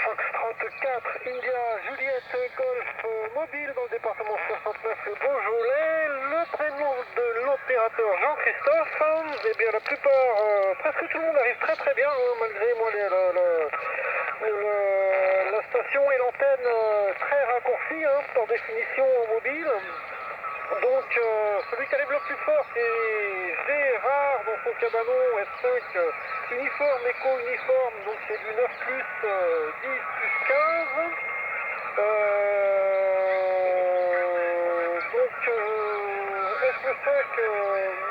Foxtrot 4 India, Juliette Golf mobile dans le département 69 de Beaujolais. Le prénom de l'opérateur Jean-Christophe. Eh bien la plupart, presque tout le monde arrive très très bien, malgré moi la station et l'antenne très raccourcie, par définition en mobile. Donc celui qui arrive le plus fort c'est Gérard dans son cabanon F5 uniforme, éco-uniforme, donc c'est du 9 plus 10 plus 15. Donc je sais que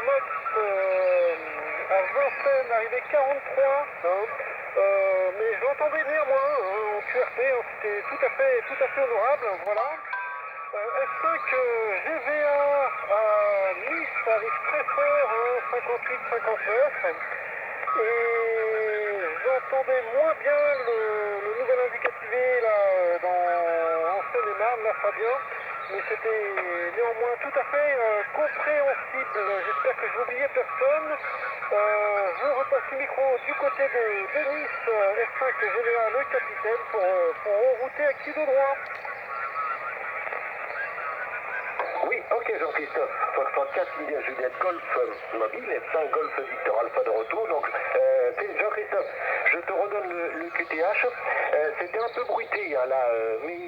Max à Vincennes arrivait 43, mais je l'entendais néanmoins en QRT, c'était tout à fait honorable, voilà. F5 GVA à Nice arrive très fort, 58-59. Et j'entendais moins bien le nouvel indicativé là, en Seine-et-Marne, là Fabien, mais c'était néanmoins tout à fait compréhensible. J'espère que je n'oubliais personne. Je repasse le micro du côté de Nice, F5 GVA, le capitaine, pour enrouter à qui de droit. Oui, ok Jean-Christophe, Foxtrot 4, Lydia Juliette, Golf mobile, et 5 Golf Victor Alpha de retour. Donc Jean-Christophe, je te redonne le QTH. C'était un peu bruité hein, là, mais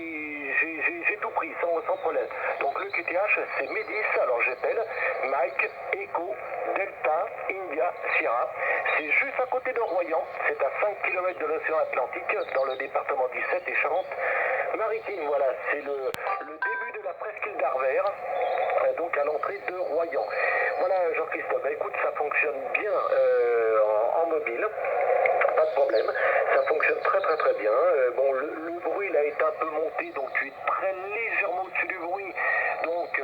j'ai tout pris sans problème. Donc le QTH c'est Médis, alors j'appelle Mike, Echo, Delta, India, Sierra. C'est juste à côté de Royan, c'est à 5 km de l'océan Atlantique, dans le département 17 et Charente-Maritime. Voilà, c'est le début de la presqu'île d'Arvers, donc à l'entrée de Royan. Voilà Jean-Christophe, écoute, ça fonctionne bien en mobile, pas de problème, ça fonctionne très bien. Bon, le bruit il a été un peu monté, donc tu es très légèrement au-dessus du bruit, donc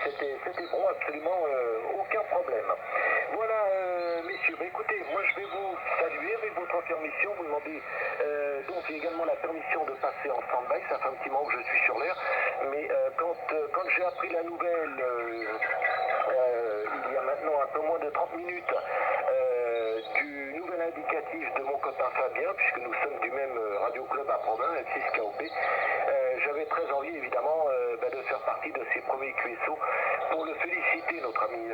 c'était bon, absolument aucun problème. Voilà messieurs, bah, écoutez, moi je vais vous saluer avec votre permission, vous demandez donc également la permission de passer en stand-by, ça fait un petit moment que je suis sur l'air, mais quand j'ai appris la nouvelle il y a maintenant un peu moins de 30 minutes du nouvel indicatif de mon copain Fabien, puisque nous sommes du même radio club à Provins, F6 KOP, j'avais très envie évidemment de faire partie de ces premiers QSO pour le féliciter, notre ami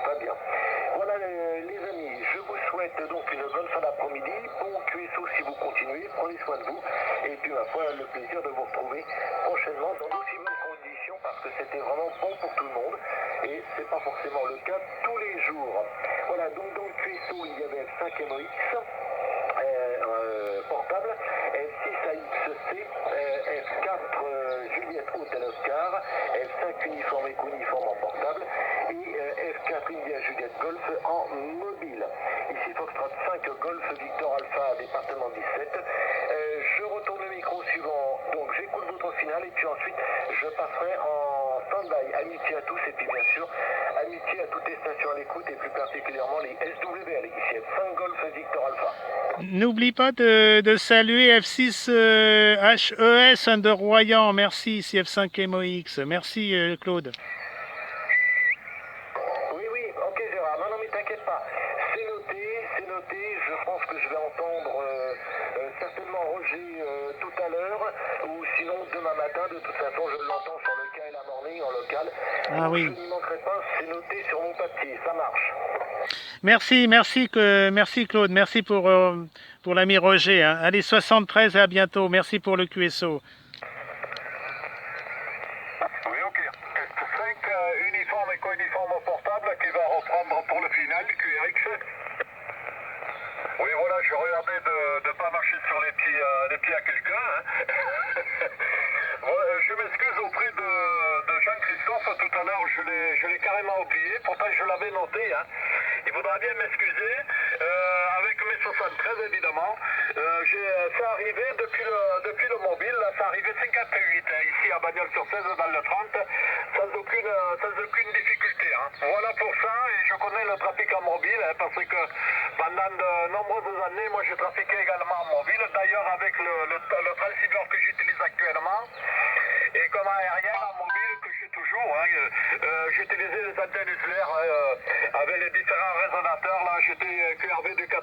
Fabien. Voilà les amis, je vous souhaite donc une bonne fin d'après-midi, bon QSO si vous continuez, prenez soin de vous, et puis ma foi, le plaisir de vous retrouver prochainement dans d'aussi bonnes conditions, parce que c'était vraiment bon pour tout le monde, et c'est pas forcément le cas tous les jours. Voilà, donc dans le QSO, il y avait F5 MOX, portable, F6 AXC, F4 Juliette Hôtel Oscar, F5 uniforme Eco uniforme en portable, et F4 India Juliette Golf en mobile. Ici Foxtrot 5 Golf Victor Alpha département 17. Je retourne le micro suivant, donc j'écoute votre finale et puis ensuite je passerai en stand-by. Amitié à tous et puis bien sûr amitié à toutes les stations à l'écoute et plus particulièrement les SWL. Ici F5 Golf Victor Alpha.
N'oublie pas de saluer F6 HES de Royan. Merci, CF5 MOX. Merci, Claude.
Oui, ok Gérard. Non, mais t'inquiète pas. C'est noté. Je pense que je vais entendre certainement Roger tout à l'heure ou sinon demain matin. De toute façon, je l'entends sur le KLA Morning en local.
Ah
donc,
oui.
Je n'y manquerai pas. C'est noté sur mon papier. Ça marche.
Merci Claude, merci pour l'ami Roger. Hein. Allez, 73 et à bientôt. Merci pour le QSO.
Oui, ok. 5 uniforme et co-uniforme portable qui va reprendre pour le final, QRX. Oui, voilà, je regardais de ne pas marcher sur les pieds à quelqu'un. Hein. Voilà, je m'excuse auprès de Jean-Christophe. Tout à l'heure, je l'ai carrément oublié. Pourtant, je l'avais noté. Hein. Il faudra bien m'excuser. Avec mes 73, évidemment. C'est arrivé depuis le mobile. Ça arrivait 58 hein, ici à Bagnols-sur-Cèze dans le 30. Sans aucune difficulté. Hein. Voilà pour ça. Et je connais le trafic en mobile. Hein, parce que pendant de nombreuses années, moi, j'ai trafiqué également en mobile. D'ailleurs, avec le transceiver que j'utilise actuellement. Et comme aérien en mobile que j'ai toujours, hein, j'utilisais les antennes insulaires avec les différents résonateurs. Là, j'étais QRV de 80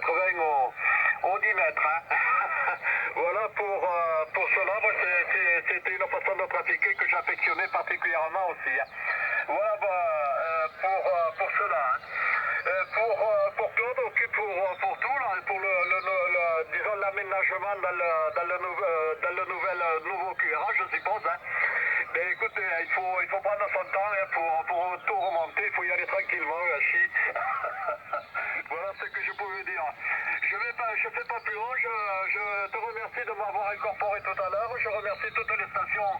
au 10 mètres. Hein. Voilà pour cela. Moi, c'était une façon de pratiquer que j'affectionnais particulièrement aussi. Hein. Voilà pour cela. Hein. Pour Claude, ok, pour tout, là, pour disons l'aménagement dans le nouveau QRA, je suppose. Hein. Mais écoute, il faut prendre son temps hein, pour tout remonter, il faut y aller tranquillement, Hachi. Voilà ce que je pouvais dire. Je fais pas plus long, je te remercie de m'avoir incorporé tout à l'heure, je remercie toutes les stations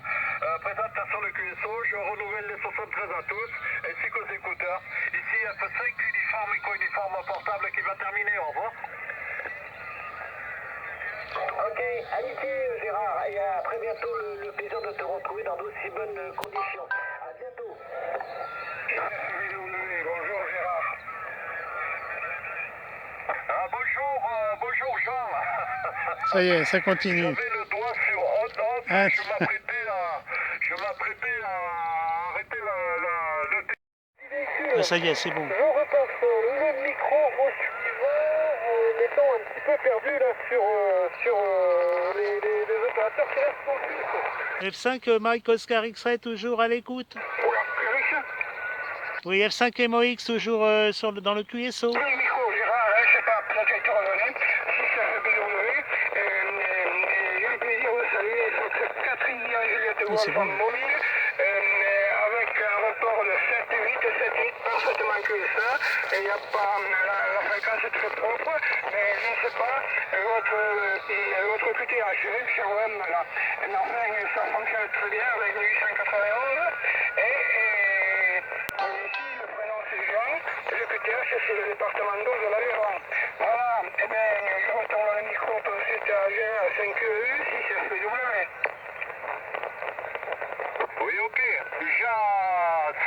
présentes sur le QSO, je renouvelle les 60 73 à tous, ainsi qu'aux écouteurs. Ici F5 uniforme, éco-uniforme portable qui va terminer, au revoir. Ok, amitié Gérard, et à très bientôt, le plaisir de te retrouver dans d'aussi bonnes conditions. À bientôt. Bonjour Gérard. Bonjour Jean.
Ça y est, ça continue.
J'avais le doigt sur on-off,
Ah,
je m'apprêtais à arrêter le
ça y est, c'est bon.
Je repasse le micro au suivant, étant un petit peu perdu là sur les opérateurs qui restent dans le puce.
F5 Mike Oscar X-Ray toujours à l'écoute.
Oula, Eric.
Oui, F5 MOX toujours dans le QSO.
Oui, micro, Gérard, je sais pas, peut-être été revenu. Si ça fait BW, j'ai le plaisir de saluer cette quatrième Juliette Wolf en mobile, avec un report de 7-8, pas parfaitement que ça. Il n'y a pas, la fréquence est très propre, mais je ne sais pas, votre QTH, chez OM, là, mais enfin, ça fonctionne très bien avec 891, ici, le prénom c'est Jean, le QTH c'est le département 12 de l'Aveyron. Voilà, eh bien, je retourne le micro tout de suite à G à 5EU, 6FW. Oui, ok. Déjà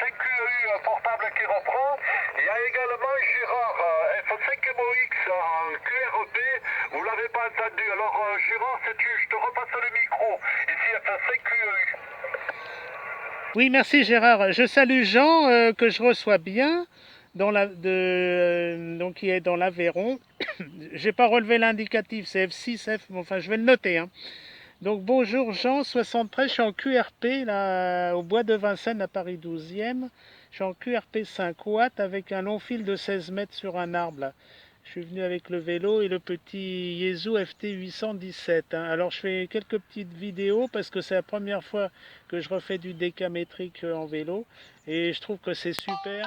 5EU portable qui reprend. Il y a également Gérard, F5MOX en QRP. Vous ne l'avez pas entendu. Alors Gérard, je te repasse le micro. Ici F5QEU.
Oui, merci Gérard. Je salue Jean, que je reçois bien, donc qui est dans l'Aveyron. J'ai pas relevé l'indicatif, c'est F6, enfin je vais le noter. Hein. Donc bonjour Jean, 73, je suis en QRP là, au bois de Vincennes à Paris 12e. Je suis en QRP 5 watts avec un long fil de 16 mètres sur un arbre. Là. Je suis venu avec le vélo et le petit Yezu FT 817. Hein. Alors je fais quelques petites vidéos parce que c'est la première fois que je refais du décamétrique en vélo. Et je trouve que c'est super.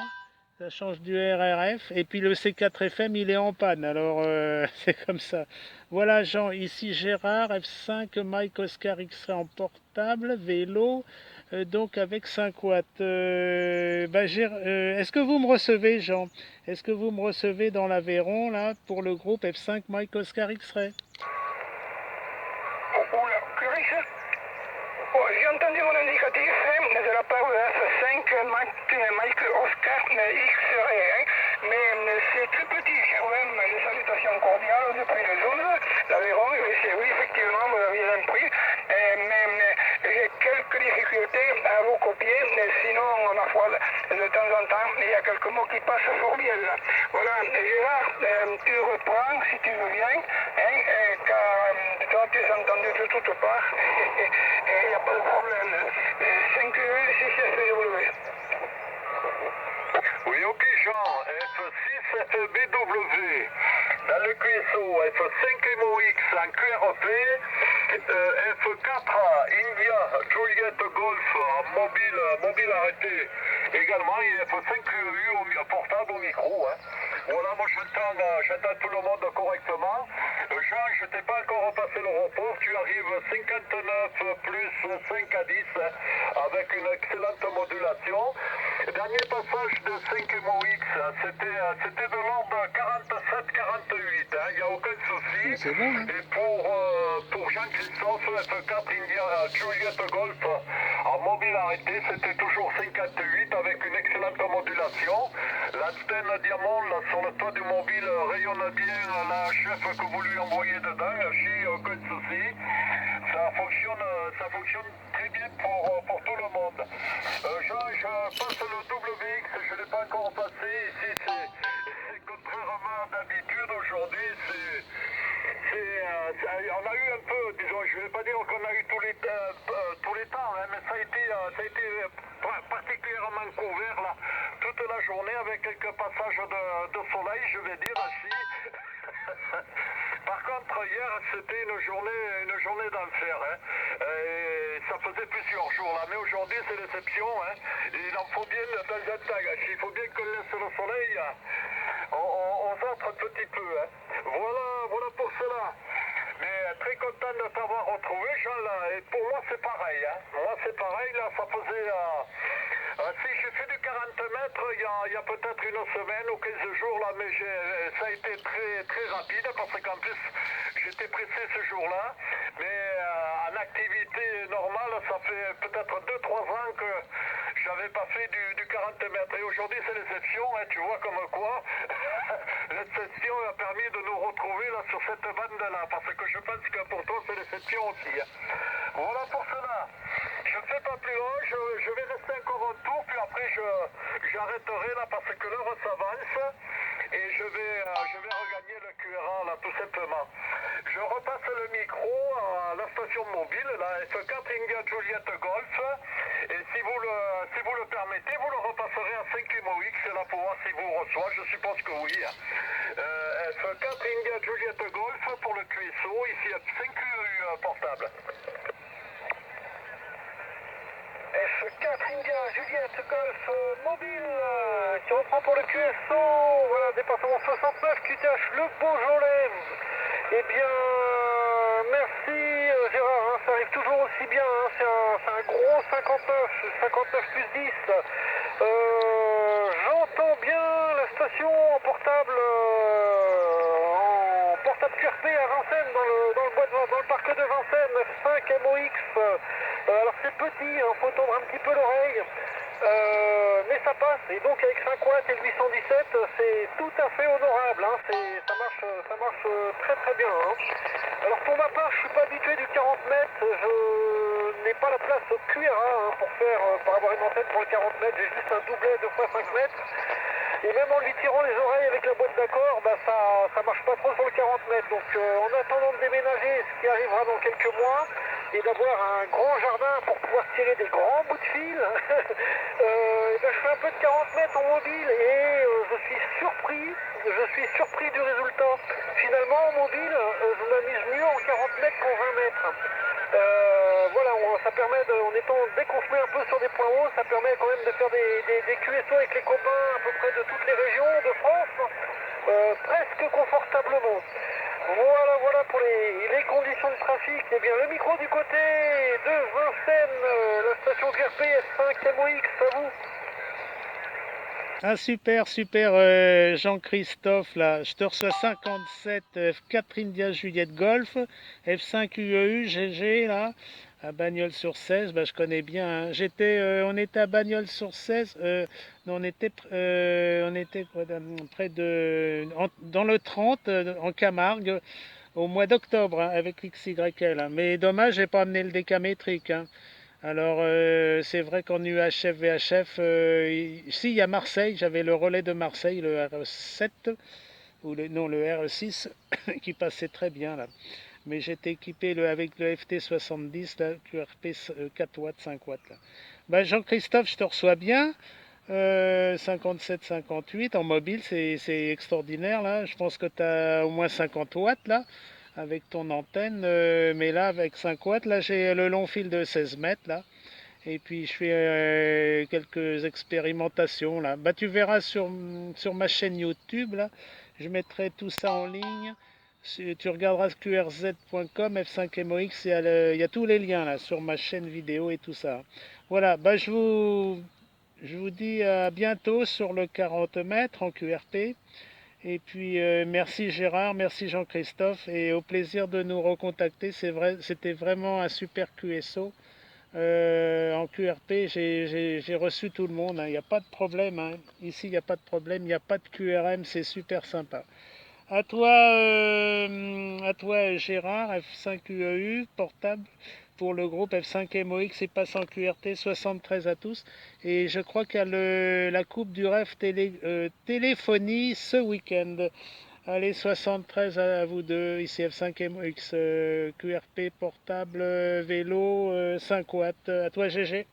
Ça change du RRF. Et puis le C4FM il est en panne. Alors c'est comme ça. Voilà Jean, ici Gérard, F5 Mike Oscar X-Ray en portable, vélo. Donc avec 5 watts. Est-ce que vous me recevez, Jean? Est-ce que vous me recevez dans l'Aveyron, là, pour le groupe F5 Mike Oscar X-Ray?
Oula, Clarisse. J'ai entendu mon indicatif de la part de F5 Mike Oscar X-Ray, mais c'est très petit, quand même, des salutations cordiales depuis le 12, l'Aveyron, oui, effectivement, vous aviez compris, mais j'ai quelques difficultés à vous copier, sinon, ma foi, de temps en temps, il y a quelques mots qui passent fort bien. Voilà, Gérard, tu reprends, si tu veux bien, car toi, tu es entendu de toutes parts, et il n'y a pas de problème. 5EU, 6FW. Oui, ok, Jean, F6FBW, dans le QSO, F5MOX en QRP, F4 India Juliette Golf en mobile arrêté. Également, il y a F5EU portable au micro. Hein. Voilà, moi j'entends tout le monde correctement. Jean, je t'ai pas encore repassé le report, tu arrives 59 plus 5 à 10 avec une excellente modulation. Dernier passage de 5MOX, c'était de l'ordre 47-48, il n'y a aucun souci.
C'est bon, hein.
Et pour Jean-Christophe, F4 India Juliette Golf en mobile arrêté, c'était toujours 58 avec une excellente modulation. L'antenne diamant là, sur le toit du mobile rayonne bien la chef que vous lui envoyez dedans, j'ai aucun souci. Ça fonctionne très bien pour tout le monde. Jean, je passe le WX, je ne l'ai pas encore passé. Ici, c'est contrairement à d'habitude, aujourd'hui, on a eu un peu, disons, je ne vais pas dire qu'on a eu tous les temps, hein, mais ça a été particulièrement couvert là, toute la journée avec quelques passages de soleil, je vais dire ainsi. Par contre, hier, c'était une journée d'enfer. Hein. Ça faisait plusieurs jours là, mais aujourd'hui, c'est l'exception. Hein. Il en faut bien de temps en temps. Il faut bien qu'on laisse le soleil. On s'entre un petit peu. Hein. Voilà pour cela. Mais très content de t'avoir retrouvé, Jean, là. Et pour moi, c'est pareil. Hein. Moi, c'est pareil. Là, ça faisait Si j'ai fait du 40 mètres il y a peut-être une semaine ou 15 jours là, mais ça a été très, très rapide parce qu'en plus j'étais pressé ce jour-là. Mais en activité normale, ça fait peut-être 2-3 ans que j'avais pas fait du 40 mètres. Et aujourd'hui c'est l'exception, hein, tu vois comme quoi l'exception a permis de nous retrouver là sur cette bande-là. Parce que je pense que pour toi c'est l'exception aussi. Hein. Voilà pour cela. Je ne fais pas plus long, je vais rester encore un tour, puis après j'arrêterai là parce que l'heure s'avance et je vais regagner le QRA là tout simplement. Je repasse le micro à la station mobile, la F4 India Juliette Golf, et si vous le permettez, vous le repasserez à 5MOX là pour voir si vous reçoit, je suppose que oui. F4 India Juliette Golf pour le QSO, ici à 5U portable. F4 India Juliette Golf mobile qui reprend pour le QSO, voilà, département 69, QTH Le Beaujolais. Eh bien, merci Gérard, hein, ça arrive toujours aussi bien, hein, c'est un gros 59 plus 10. J'entends bien la station en portable QRP à Vincennes, dans le parc de Vincennes, 5 MOX. Alors c'est petit, il faut tendre un petit peu l'oreille, mais ça passe. Et donc avec 5 watts et 817, c'est tout à fait honorable. Hein, ça marche très très bien. Hein. Alors pour ma part, je suis pas habitué du 40 mètres. Je n'ai pas la place au QRA hein, pour avoir une antenne pour le 40 mètres. J'ai juste un doublet 2x5 mètres. Et même en lui tirant les oreilles avec la boîte d'accord, bah ça marche pas trop sur le 40 mètres. Donc en attendant de déménager, ce qui arrivera dans quelques mois, et d'avoir un grand jardin pour pouvoir tirer des grands bouts de fil, et ben je fais un peu de 40 mètres en mobile et je suis surpris du résultat. Finalement en mobile, je m'amuse mieux en 40 mètres qu'en 20 mètres. Voilà, ça permet dès qu'on se met un peu sur des points hauts, ça permet quand même de faire des QSO avec les copains à peu près de toutes les régions de France, presque confortablement. Voilà pour les conditions de trafic. Eh bien, le micro du côté de Vincennes, la station QRP F5 MOX, à vous.
Ah super, super Jean-Christophe là, je te reçois 57 F4 India Juliette Golf, F5 UEU GG là, à Bagnols-sur-Cèze, bah, je connais bien. Hein. On était à Bagnols-sur-Cèze, non, on était près dans le 30 en Camargue au mois d'octobre hein, avec l'XYL. Hein. Mais dommage, j'ai pas amené le décamétrique. Hein. Alors, c'est vrai qu'en UHF, VHF, si, il y a Marseille, j'avais le relais de Marseille, le R7, non, le R6, qui passait très bien là. Mais j'étais équipé avec le FT70, là, QRP 4 watts, 5 watts. Là. Bah, Jean-Christophe, je te reçois bien. 57-58 en mobile, c'est extraordinaire là. Je pense que tu as au moins 50 watts là avec ton antenne, mais là avec 5 watts, là j'ai le long fil de 16 mètres là, et puis je fais quelques expérimentations là. Bah tu verras sur ma chaîne YouTube là, je mettrai tout ça en ligne. Tu regarderas qrz.com, F5MOX, il y a tous les liens là sur ma chaîne vidéo et tout ça. Voilà, bah je vous dis à bientôt sur le 40 mètres en QRP. Et puis merci Gérard, merci Jean-Christophe et au plaisir de nous recontacter. C'est vrai, c'était vraiment un super QSO. En QRP, j'ai reçu tout le monde, hein. Il n'y a pas de problème. Hein. Ici, il n'y a pas de problème, il n'y a pas de QRM, c'est super sympa. À toi Gérard, F5UEU, portable pour le groupe F5MOX et passe en QRT 73 à tous. Et je crois qu'il y a la coupe du rêve téléphonie ce week-end. Allez, 73 à vous deux, ici F5MOX, QRP, portable, vélo, 5 watts. À toi GG.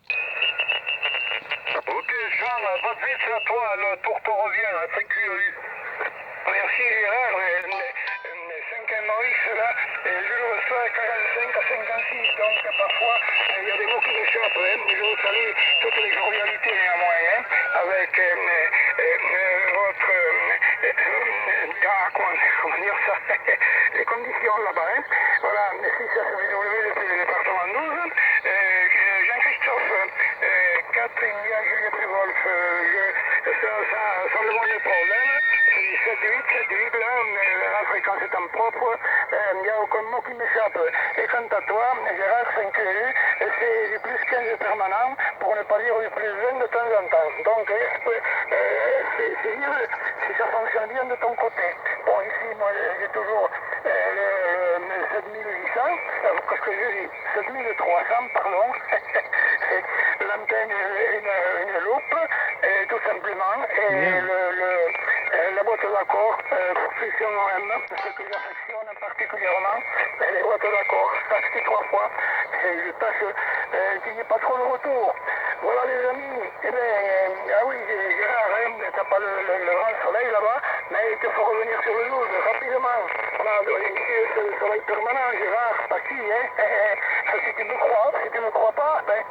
Ok Jean, pas de vite, c'est à toi, le tour te revient à 5UEU. Merci Gérard, les 5 Maurice là, je le reçois à 45 à 56, donc parfois il y a des mots qui m'échappent, hein. Je vous salue toutes les jovialités néanmoins, hein, avec votre, comment dire ça, les conditions là-bas, hein. Voilà, si ça se déroule depuis le département 12, Jean-Christophe, 4 Juliette ça me demande des problèmes. C'est 7-8 là, la fréquence étant propre, il n'y a aucun mot qui m'échappe. Et quant à toi, Gérard 5EU, c'est du plus 15 permanent, pour ne pas dire du plus 20 de temps en temps. Donc, c'est dire si ça fonctionne bien de ton côté. Bon, ici, moi, j'ai toujours le 7800, parce que je dis 7300, pardon. L'antenne, une loupe, tout simplement, et la boîte d'accord, fonction M, ce que j'affectionne particulièrement, les boîtes d'accord, acheté 3 fois, et je tâche qu'il n'y ait pas trop de retour. Voilà les amis, eh bien, ah oui, Gérard, t'as pas le grand soleil là-bas, mais il te faut revenir sur le 12 rapidement. On a ici le soleil permanent, Gérard, pas qui, hein. Si tu me crois pas, ben,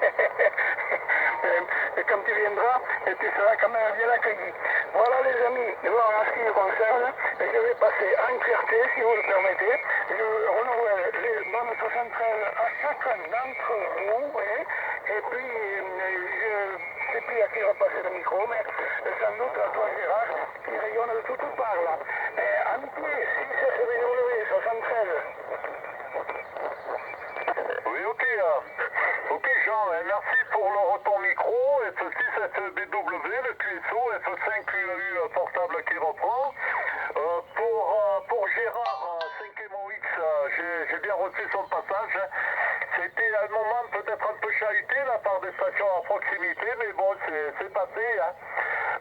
et quand tu viendras, tu seras quand même bien accueilli. Voilà les amis, bon, en ce qui me concerne, je vais passer en clarté, si vous le permettez. Je renouvelle les bandes 73 à chacun d'entre vous, voyez, et puis je ne sais plus à qui repasser le micro, mais sans doute à toi Gérard, qui rayonne de toutes parts là. Entier, 6SBW 73.
Oui, ok Jean, merci pour le retour micro, F6SBW, le QSO, F5QAU portable qui reprend. Pour Gérard 5MOX, j'ai bien reçu son passage. C'était un moment peut-être un peu chahuté là, par des stations à proximité, mais bon, c'est passé. Hein.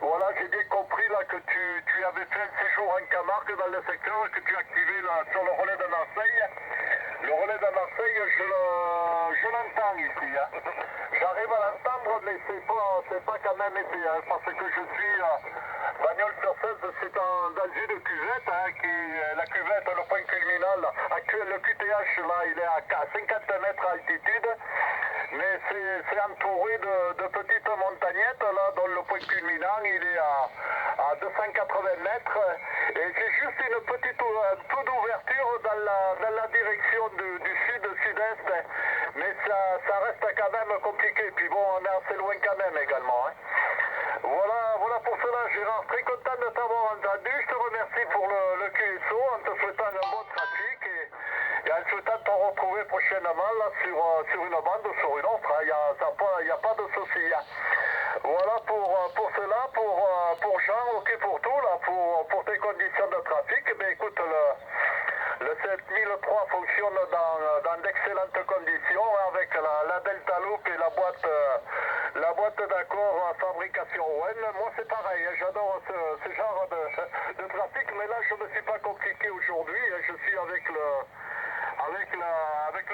Voilà, j'ai bien compris là que tu avais fait un séjour en Camargue dans le secteur, que tu activais là sur le relais de Marseille. Le relais de Marseille, je l'entends ici. Hein. J'arrive à l'entendre, mais c'est pas quand même été, hein, parce que je suis Bagnols sur 16, c'est dans une cuvette, hein, la cuvette, le point culminal, actuel, le QTH, là, il est à 50 mètres d'altitude, mais c'est entouré de petites montagnettes, là, dont le point culminant, il est à 280 mètres, et j'ai juste un peu d'ouverture dans la direction du sud-sud-est, mais ça reste quand même compliqué, puis bon, on est assez loin quand même également. Hein. Voilà pour cela, Gérard. Très content de t'avoir entendu. Je te remercie pour le QSO en te souhaitant un bon trafic et en souhaitant te retrouver prochainement là, sur une bande ou sur une autre. Il n'y a pas de souci. Hein. Voilà pour cela, pour Jean, ok pour tout, là, pour tes conditions de trafic. Mais écoute, le 7003 fonctionne dans d'excellentes conditions avec la Delta Loop et la boîte d'accord à fabrication ON. Moi c'est pareil, hein, j'adore ce genre de trafic, mais là je ne me suis pas compliqué aujourd'hui, je suis avec le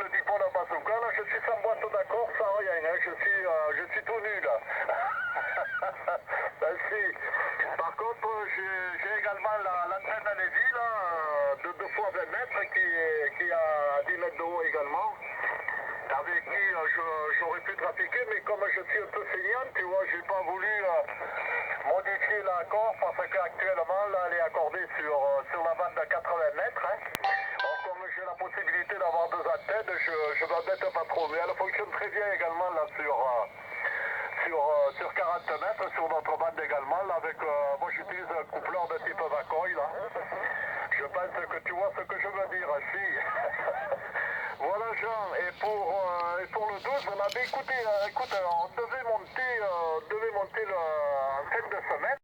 dépôt de bazooka, là je suis sans boîte d'accord, sans rien, hein, je suis tout nu là. Merci. Par contre j'ai également l'antenne à Lévis là, de 2 fois 20 mètres qui a 10 mètres de haut également, avec qui j'aurais pu trafiquer, mais comme je suis un peu saignant, tu vois, j'ai pas voulu modifier l'accord parce qu'actuellement, là, elle est accordée sur la bande de 80 mètres. Hein. Or, comme j'ai la possibilité d'avoir 2 antennes, je m'embête pas trop, mais elle fonctionne très bien également là sur 40 mètres, sur notre bande également, là, avec, moi j'utilise un coupleur de type Vacoil, là. Je pense que tu vois ce que je veux dire, si. Voilà Jean, et pour le 12, on avait écoute, on devait monter en fin de semaine.